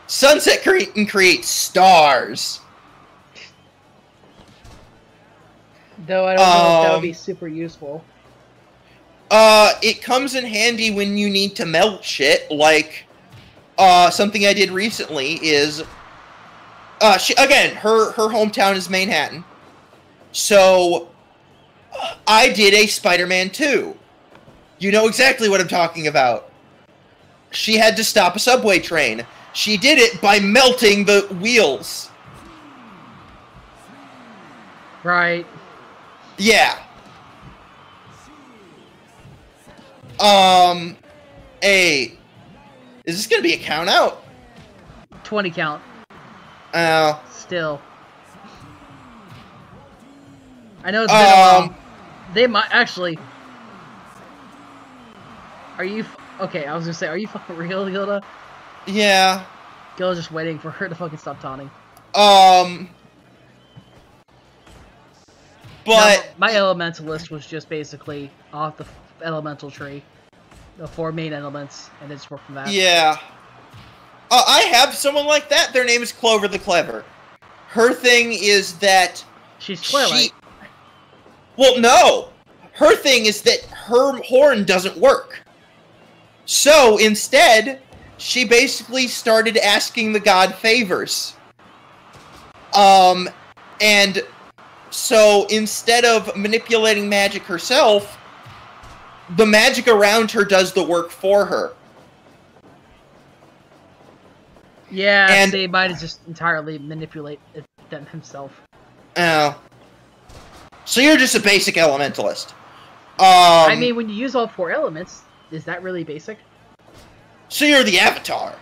Sunset can create stars. Though I don't know if that would be super useful. It comes in handy when you need to melt shit, like, something I did recently is, again, her hometown is Manhattan. So, I did a Spider-Man 2. You know exactly what I'm talking about. She had to stop a subway train. She did it by melting the wheels. Right. Yeah. Is this gonna be a count out? 20 count. Still. I know it's been a while. They might actually. Are you okay? I was gonna say, are you fucking real, Gilda? Yeah. Gilda's just waiting for her to fucking stop taunting. But my elementalist was just basically off the elemental tree, the 4 main elements, and it's worked from that. Yeah. I have someone like that. Their name is Clover the Clever. Her thing is that she's Twilight. Well, no. Her thing is that her horn doesn't work. So instead, she basically started asking the god favors. And so instead of manipulating magic herself, the magic around her does the work for her. Yeah, and they might just entirely manipulate them himself. Oh. So you're just a basic elementalist. I mean, when you use all 4 elements, is that really basic? So you're the Avatar.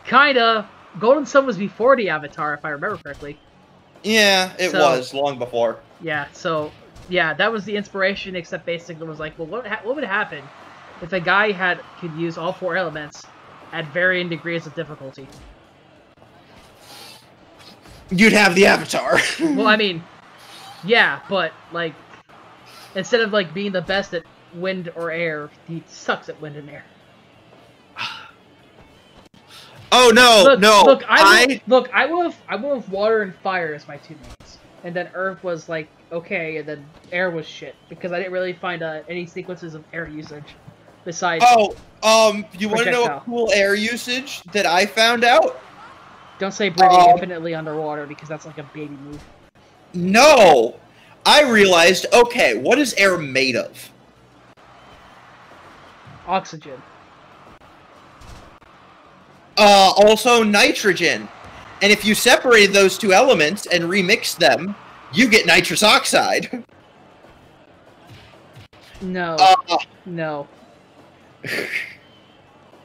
Kinda. Golden Sun was before the Avatar, if I remember correctly. Yeah, it was long before. Yeah, so yeah, that was the inspiration. Except basically, it was like, well, what would happen if a guy could use all 4 elements at varying degrees of difficulty? You'd have the Avatar. Well, I mean, yeah, but like, instead of like being the best at wind or air, he sucks at wind and air. Oh no, Look, I will have water and fire as my 2 mains, and then earth was like okay, and then air was shit because I didn't really find any sequences of air usage besides. Oh, you want to know a cool air usage that I found out? Don't say breathing infinitely underwater because that's like a baby move. No, I realized. Okay, what is air made of? Oxygen. Also nitrogen. And if you separated those 2 elements and remixed them, you get nitrous oxide. No. No.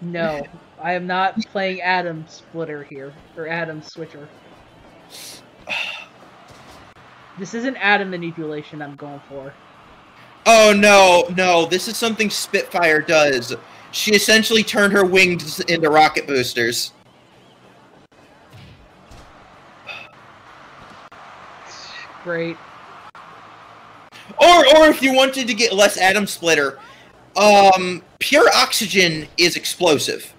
No. I am not playing Atom Splitter here. Or Atom Switcher. This isn't atom manipulation I'm going for. Oh no, this is something Spitfire does. She essentially turned her wings into rocket boosters. Great. Or if you wanted to get less atom splitter, pure oxygen is explosive.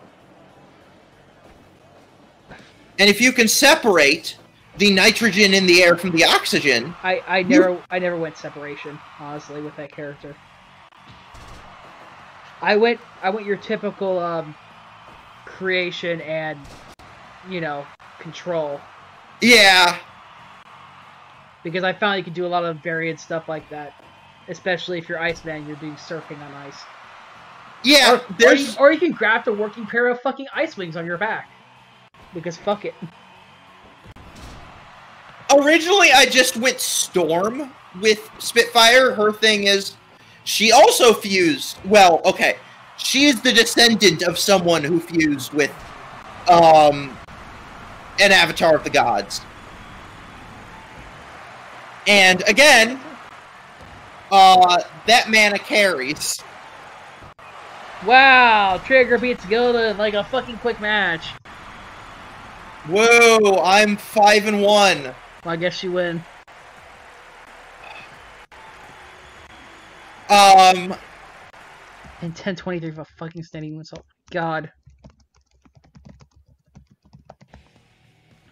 And if you can separate the nitrogen in the air from the oxygen, I never went separation, honestly, with that character. I went your typical creation and, you know, control. Yeah. Because I found you could do a lot of varied stuff like that. Especially if you're Iceman, you're doing surfing on ice. Yeah, or you can graft a working pair of fucking ice wings on your back. Because fuck it. Originally, I just went Storm with Spitfire. Her thing is, she also fused. Well, okay, she is the descendant of someone who fused with an Avatar of the Gods. And again, that mana carries. Wow, Treehugger beats Gilda in like a fucking quick match. Whoa, I'm 5-1. Well, I guess you win. And 10:23 for fucking standing moonsault. God.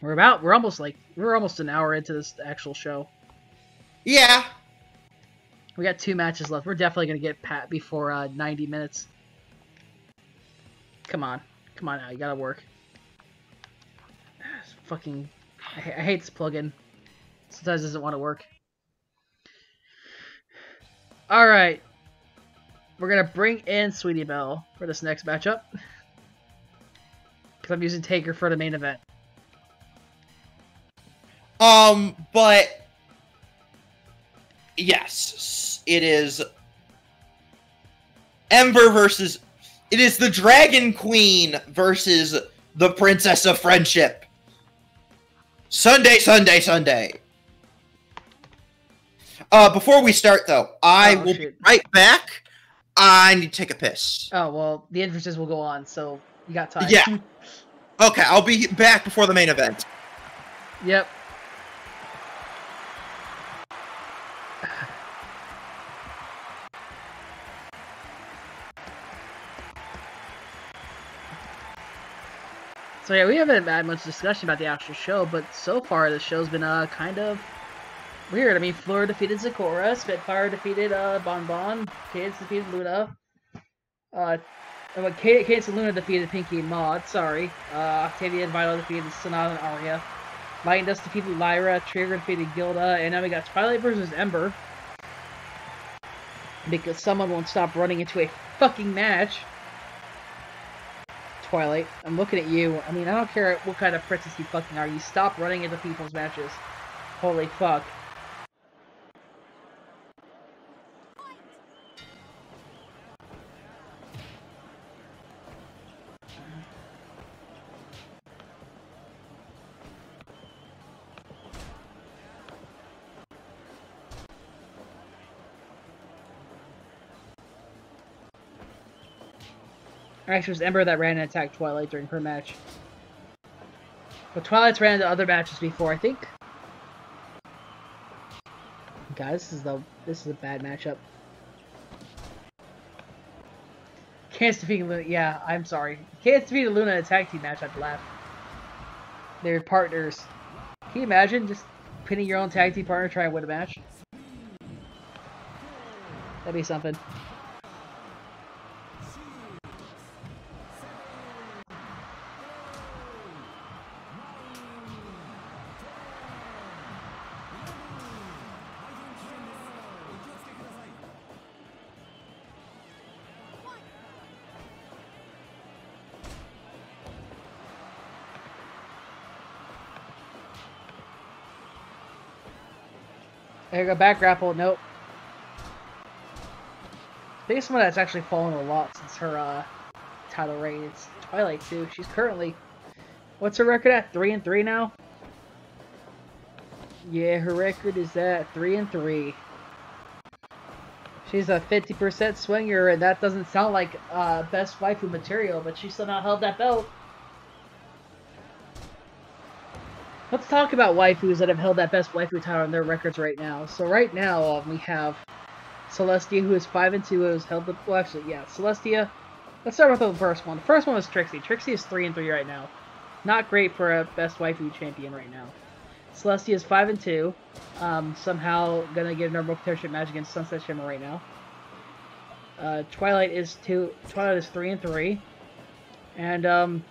We're almost an hour into this actual show. Yeah. We got 2 matches left. We're definitely gonna get Pat before 90 minutes. Come on now, you gotta work. Fucking, I hate this plugin. Sometimes it doesn't want to work. All right, we're gonna bring in Sweetie Belle for this next matchup because I'm using Taker for the main event. But yes, it is Ember versus. It is the Dragon Queen versus the Princess of Friendship. Sunday. Before we start, though, I will be right back. I need to take a piss. Oh, well, the entrances will go on, so you got time. Yeah. Okay, I'll be back before the main event. Yep. So yeah, we haven't had much discussion about the actual show, but so far the show's been kind of weird. I mean, Fleur defeated Zecora, Spitfire defeated Bonbon, Cadence defeated Luna. Cadence and Luna defeated Pinkie and Maud, sorry. Octavia and Vital defeated Sonata and Aria. Light and Dusk defeated Lyra, Treehugger defeated Gilda, and now we got Twilight versus Ember. Because someone won't stop running into a fucking match. Twilight, I'm looking at you. I mean, I don't care what kind of princess you fucking are. You stop running into people's matches. Holy fuck. Actually, it was Ember that ran and attacked Twilight during her match. But Twilight's ran into other matches before, I think. God, this is a bad matchup. Cadence defeating Luna. Yeah, I'm sorry. Cadence defeated Luna in a tag team match. I'd laugh. They're partners. Can you imagine just pinning your own tag team partner trying to win a match? That'd be something. There you go, back grapple. Nope. I think someone that's actually fallen a lot since her title reign. It's Twilight too. She's currently, what's her record at? 3-3 now. Yeah, her record is at 3-3. She's a 50% swinger, and that doesn't sound like best waifu material, but she still not held that belt. Let's talk about waifus that have held that best waifu title on their records right now. So right now, we have Celestia, who is 5-2, who has held the... Well, actually, yeah, Celestia. Let's start with the first one. The first one was Trixie. Trixie is 3-3 right now. Not great for a best waifu champion right now. Celestia is 5-2. Somehow gonna get a normal contendership match against Sunset Shimmer right now. Twilight is 3-3. And,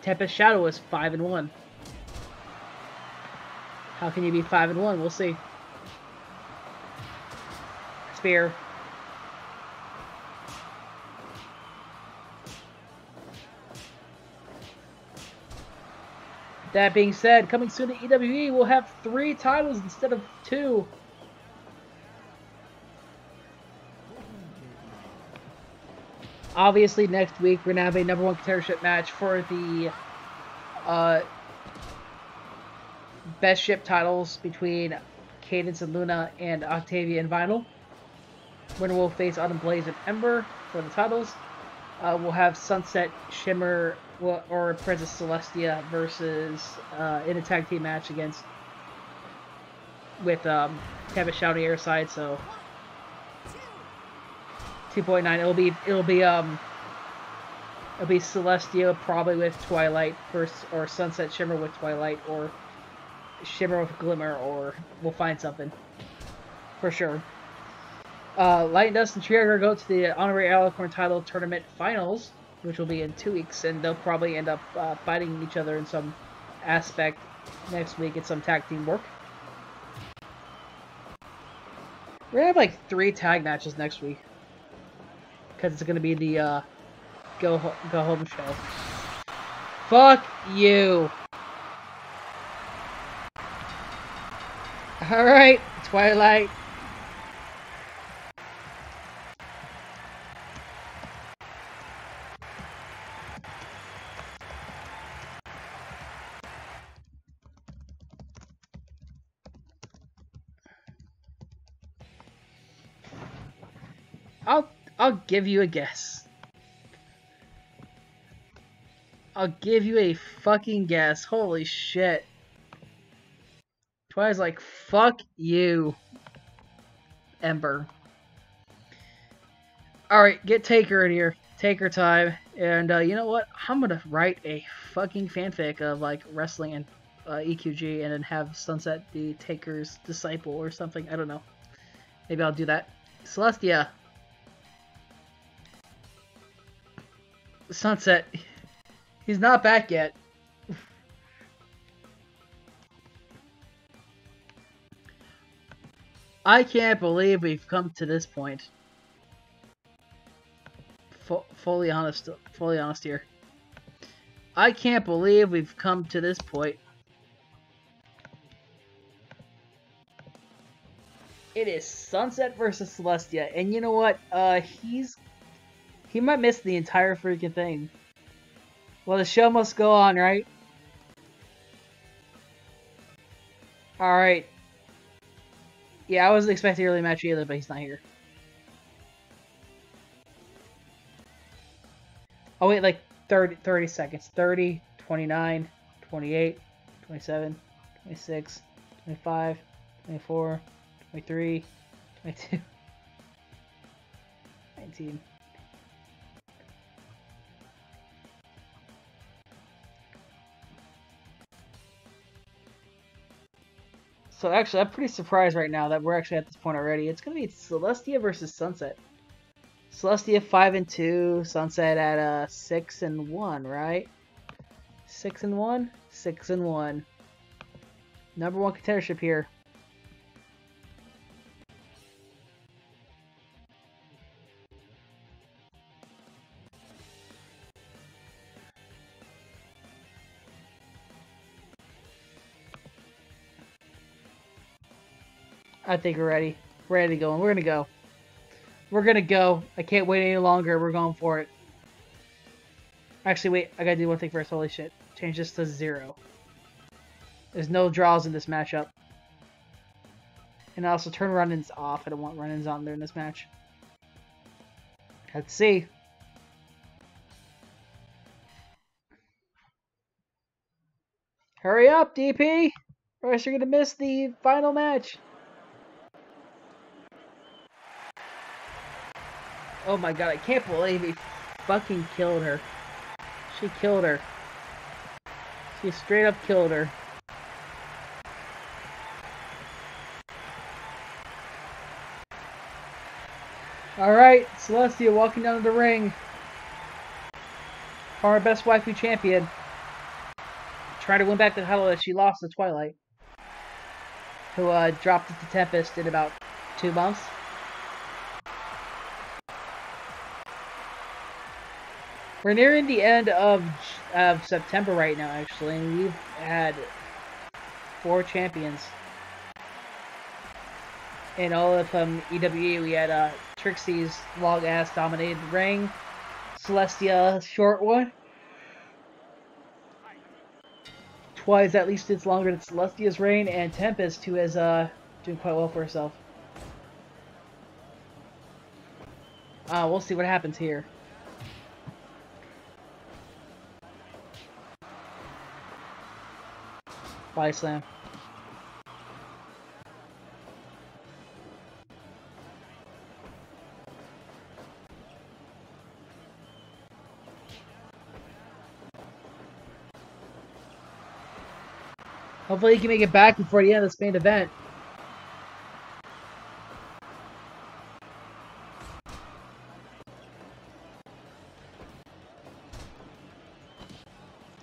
Tempest Shadow is 5-1. How can you be 5-1? We'll see. Spear. That being said, coming soon to EWE, we'll have 3 titles instead of 2. Obviously, next week we're gonna have a #1 contendership match for the best ship titles between Cadence and Luna and Octavia and Vinyl. Winner will face Autumn Blaze and Ember for the titles. We'll have Sunset, Shimmer, or Princess Celestia versus in a tag team match against with Kevin Shouty airside. So 2.9. It'll be Celestia probably with Twilight first, or Sunset Shimmer with Twilight, or Shimmer with Glimmer, or we'll find something for sure. Light and Dust and Treehugger go to the Honorary Alicorn title tournament finals, which will be in 2 weeks, and they'll probably end up fighting each other in some aspect next week in some tag team work. We're gonna have like 3 tag matches next week because it's gonna be the go home show. Fuck you. All right, Twilight. I'll give you a guess. I'll give you a fucking guess. Holy shit. Twilight's like, fuck you, Ember. Alright, get Taker in here. Taker time. And you know what? I'm gonna write a fucking fanfic of like wrestling and EQG and then have Sunset be Taker's disciple or something. I don't know. Maybe I'll do that. Celestia. Sunset. He's not back yet. I can't believe we've come to this point. Fully honest here. I can't believe we've come to this point. It is Sunset versus Celestia, and you know what? He might miss the entire freaking thing. Well, the show must go on, right? Alright. Yeah, I wasn't expecting an early match either, but he's not here. Oh, wait, like 30 seconds. 30, 29, 28, 27, 26, 25, 24, 23, 22, 19. So actually, I'm pretty surprised right now that we're actually at this point already. It's going to be Celestia versus Sunset. Celestia 5-2, Sunset at 6-1, right? 6-1, 6-1. Number 1 contendership here. I think we're ready. We're ready to go. We're gonna go. We're gonna go. I can't wait any longer. We're going for it. Actually, wait. I gotta do one thing first. Holy shit. Change this to 0. There's no draws in this matchup. And also turn run-ins off. I don't want run-ins on there in this match. Let's see. Hurry up, DP! Or else you're gonna miss the final match. Oh my god, I can't believe he fucking killed her. She killed her. She straight up killed her. Alright, Celestia walking down to the ring. Our best waifu champion. Trying to win back the title that she lost to Twilight. Who dropped it to Tempest in about 2 months. We're nearing the end of September right now, actually, and we've had 4 champions. In all of EWE, we had Trixie's long-ass dominated reign, Celestia, short one. Twice, at least it's longer than Celestia's reign, and Tempest, who is doing quite well for herself. We'll see what happens here. Body slam. Hopefully he can make it back before the end of this main event.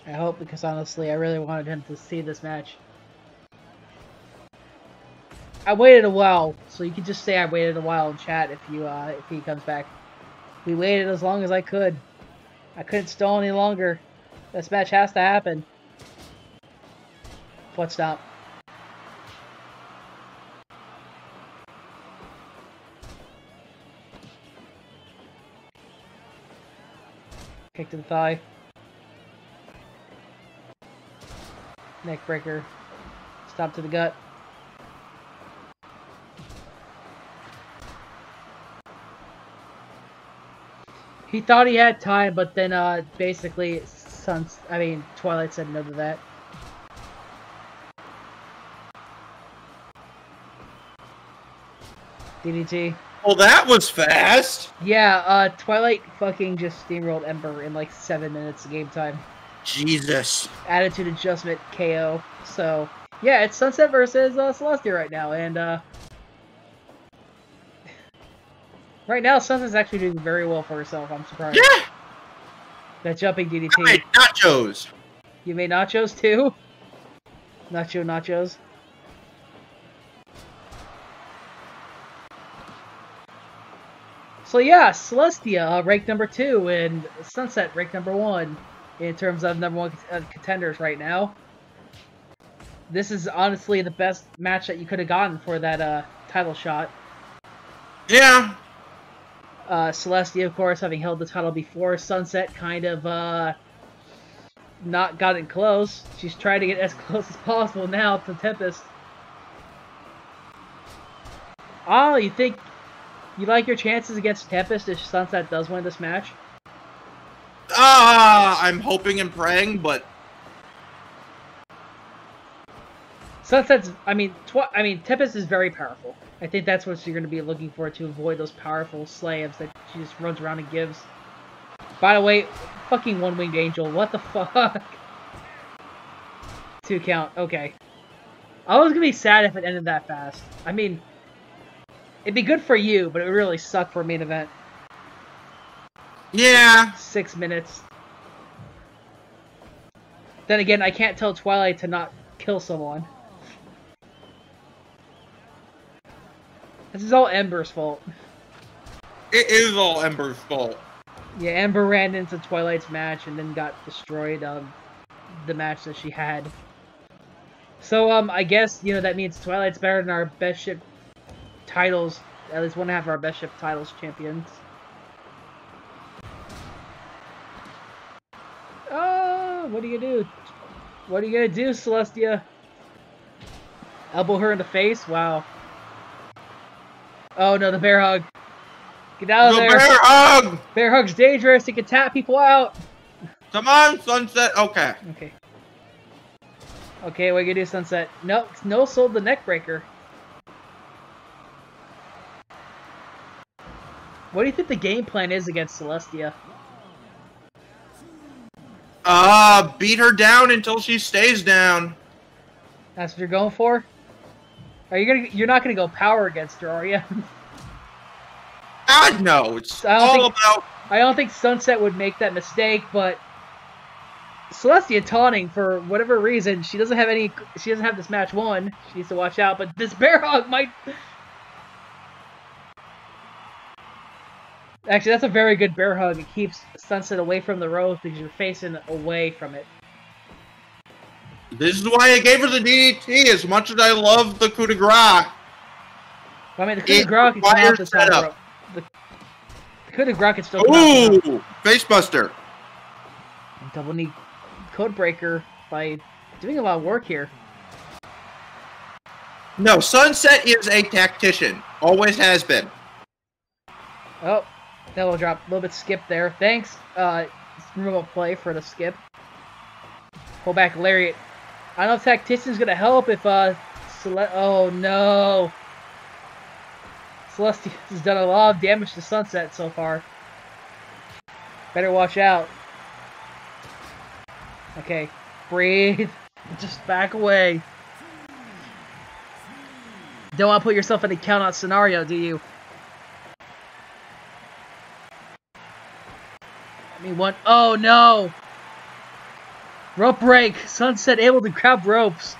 I hope, because honestly, I really wanted him to see this match. I waited a while, so you can just say I waited a while in chat if he comes back. We waited as long as I could. I couldn't stall any longer. This match has to happen. Foot stop. Kick to the thigh. Neck breaker. Stop to the gut. He thought he had time, but then basically Twilight said no to that. DDT. Well, that was fast. Yeah, Twilight fucking just steamrolled Ember in like 7 minutes of game time. Jesus. Attitude adjustment KO. So, yeah, it's Sunset versus Celestia right now, and right now Sunset's actually doing very well for herself. I'm surprised. Yeah. That jumping DDT. I made nachos. You made nachos too? Nachos. So yeah, Celestia ranked number 2 and Sunset ranked number 1 in terms of number 1 contenders right now. This is honestly the best match that you could have gotten for that title shot. Yeah. Celestia, of course, having held the title before. Sunset kind of not gotten close. She's trying to get as close as possible now to Tempest. Oh, you think you like your chances against Tempest if Sunset does win this match? I'm hoping and praying, but Sunset's, Tempest is very powerful. I think that's what you're going to be looking for to avoid those powerful slams that she just runs around and gives. By the way, fucking one-winged angel, what the fuck? 2 count, okay. I was going to be sad if it ended that fast. I mean, it'd be good for you, but it would really suck for a main event. Yeah. 6 minutes. Then again, I can't tell Twilight to not kill someone. This is all Ember's fault. It is all Ember's fault. Yeah, Ember ran into Twilight's match and then got destroyed the match that she had. So, I guess, that means Twilight's better than our best ship titles, at least 1.5 of our best ship titles champions. Oh, what are you gonna do? What are you gonna do, Celestia? Elbow her in the face? Wow. Oh no, the bear hug. Get out of there. The bear hug! Bear hug's dangerous, it can tap people out. Come on, Sunset. Okay. Okay, what are you gonna do, Sunset? No sold the neck breaker. What do you think the game plan is against Celestia? Beat her down until she stays down. That's what you're going for? You're not gonna go power against her, are you? No, it's all about. I don't think Sunset would make that mistake, but Celestia taunting for whatever reason, she doesn't have this match won. She needs to watch out, but this bear hug might. Actually, that's a very good bear hug. It keeps Sunset away from the ropes because you're facing away from it. This is why I gave her the DDT, as much as I love the coup de grace. I mean, the coup de grace can come off the top rope. The coup de grace can still come off the top. Facebuster. Double knee code breaker by doing a lot of work here. No, Sunset is a tactician. Always has been. Oh, Double drop. A little bit skip there. Thanks, removal play for the skip. Pull back lariat. I don't know if Tactician's gonna help if, oh no! Celestia has done a lot of damage to Sunset so far. Better watch out. Okay, breathe. Just back away. Don't want to put yourself in a count-out scenario, do you? I mean, one. Oh no! Rope break. Sunset able to grab ropes.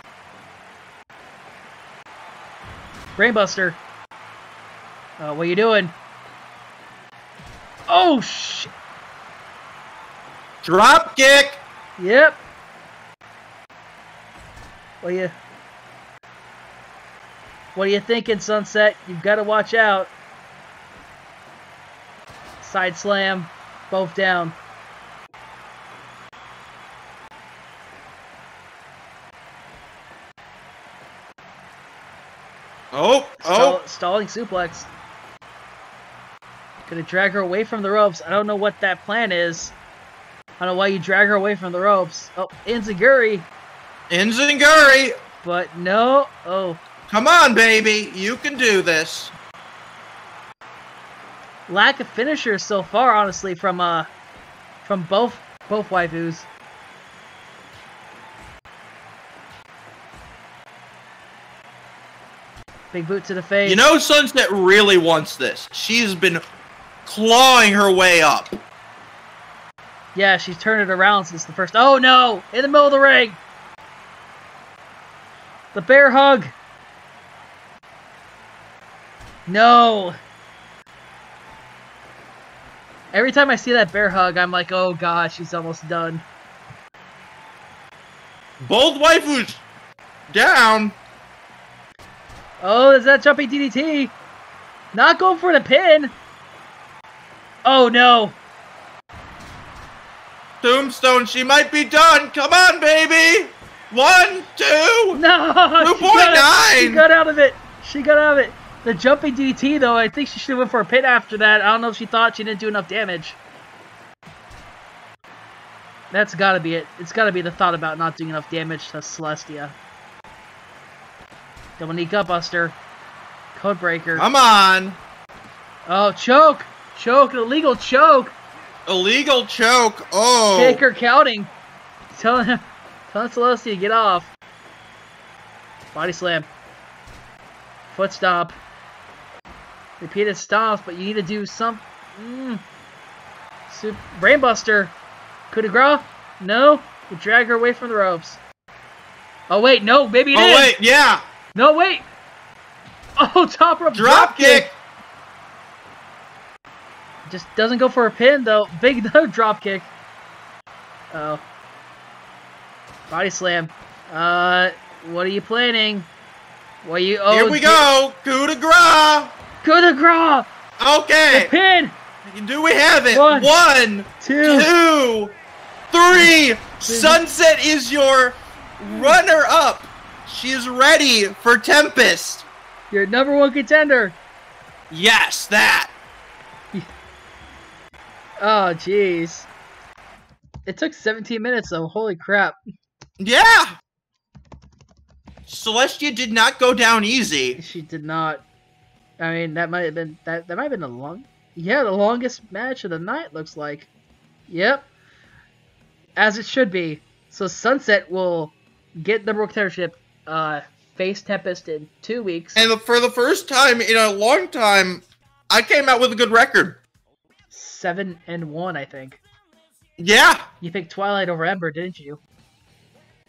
Brainbuster. What are you doing? Oh shit! Drop kick. Yep. What are you thinking, Sunset? You've got to watch out. Side slam. Both down. Stalling suplex. Gonna drag her away from the ropes. I don't know what that plan is. I don't know why you drag her away from the ropes. Oh, Enziguri. But no. Oh. Come on, baby. You can do this. Lack of finishers so far, honestly, from both waifus. Big boot to the face. You know, Sunset really wants this. She's been clawing her way up. Yeah, she's turned it around since the first. Oh no! In the middle of the ring! The bear hug! No! Every time I see that bear hug, I'm like, oh gosh, she's almost done. Both waifus down. Oh, is that jumping DDT? Not going for the pin. Oh no. Tombstone, she might be done. Come on, baby. 1, 2. No. 2.9. She got out of it. She got out of it. The jumping DDT, though, I think she should have went for a pin after that. I don't know if she thought she didn't do enough damage. That's gotta be it. It's gotta be the thought about not doing enough damage to Celestia. Dominique Gutbuster. Codebreaker. Come on. Oh, choke. Choke. Illegal choke. Illegal choke. Oh. Taker counting. Telling Celestia to get off. Body slam. Foot stomp. Repeated stomps, but you need to do some... Brainbuster. Coup de grace? No. You drag her away from the ropes. Oh, wait. No. Maybe it is. Oh, wait. Yeah. No, wait. Oh, top rope drop kick. Just doesn't go for a pin, though. Big drop kick. Oh. Body slam. What are you planning? What are you... Oh, here we go. Coup de grace. Coup de grace. Okay. The pin. Do we have it? 1, 2, 3. Sunset is your runner-up. She is ready for Tempest. Your #1 contender. Yes, that. Oh, jeez. It took 17 minutes, though. Holy crap. Yeah. Celestia did not go down easy. She did not. I mean, that might have been that might have been the longest match of the night. Looks like. Yep. As it should be. So Sunset will get the Contendership. Face Tempest in 2 weeks. And for the first time in a long time, I came out with a good record. 7-1, I think. Yeah. You picked Twilight over Ember, didn't you?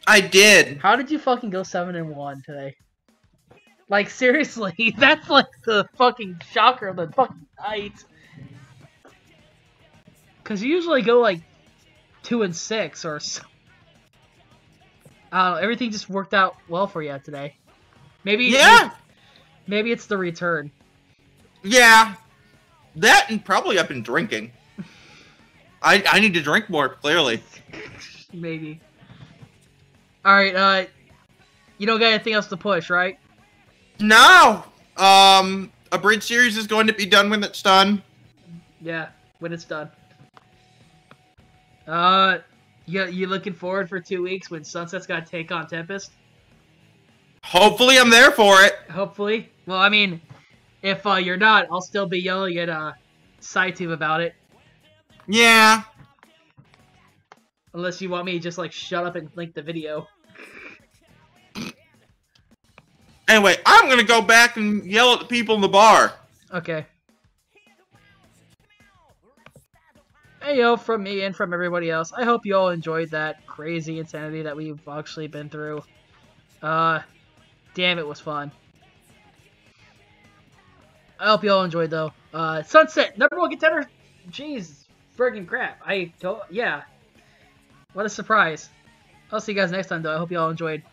I did. How did you fucking go 7-1 today? Like, seriously, that's like the fucking shocker of the fucking night. Because you usually go like 2-6 or so. I don't know, everything just worked out well for you today. Maybe it's the return. Yeah. That and probably I've been drinking. I need to drink more, clearly. Maybe. Alright, you don't got anything else to push, right? No! A bridge series is going to be done when it's done. Yeah, when it's done. You looking forward for 2 weeks when Sunset's got to take on Tempest? Hopefully I'm there for it. Hopefully. Well, I mean, if you're not, I'll still be yelling at SciTube about it. Yeah. Unless you want me to just, like, shut up and link the video. Anyway, I'm gonna go back and yell at the people in the bar. Okay. Hey, yo, from me and from everybody else, I hope you all enjoyed that crazy insanity that we've actually been through. Damn, it was fun. I hope you all enjoyed, though. Sunset, #1 contender. Jeez, friggin' crap. Yeah. What a surprise. I'll see you guys next time, though. I hope you all enjoyed.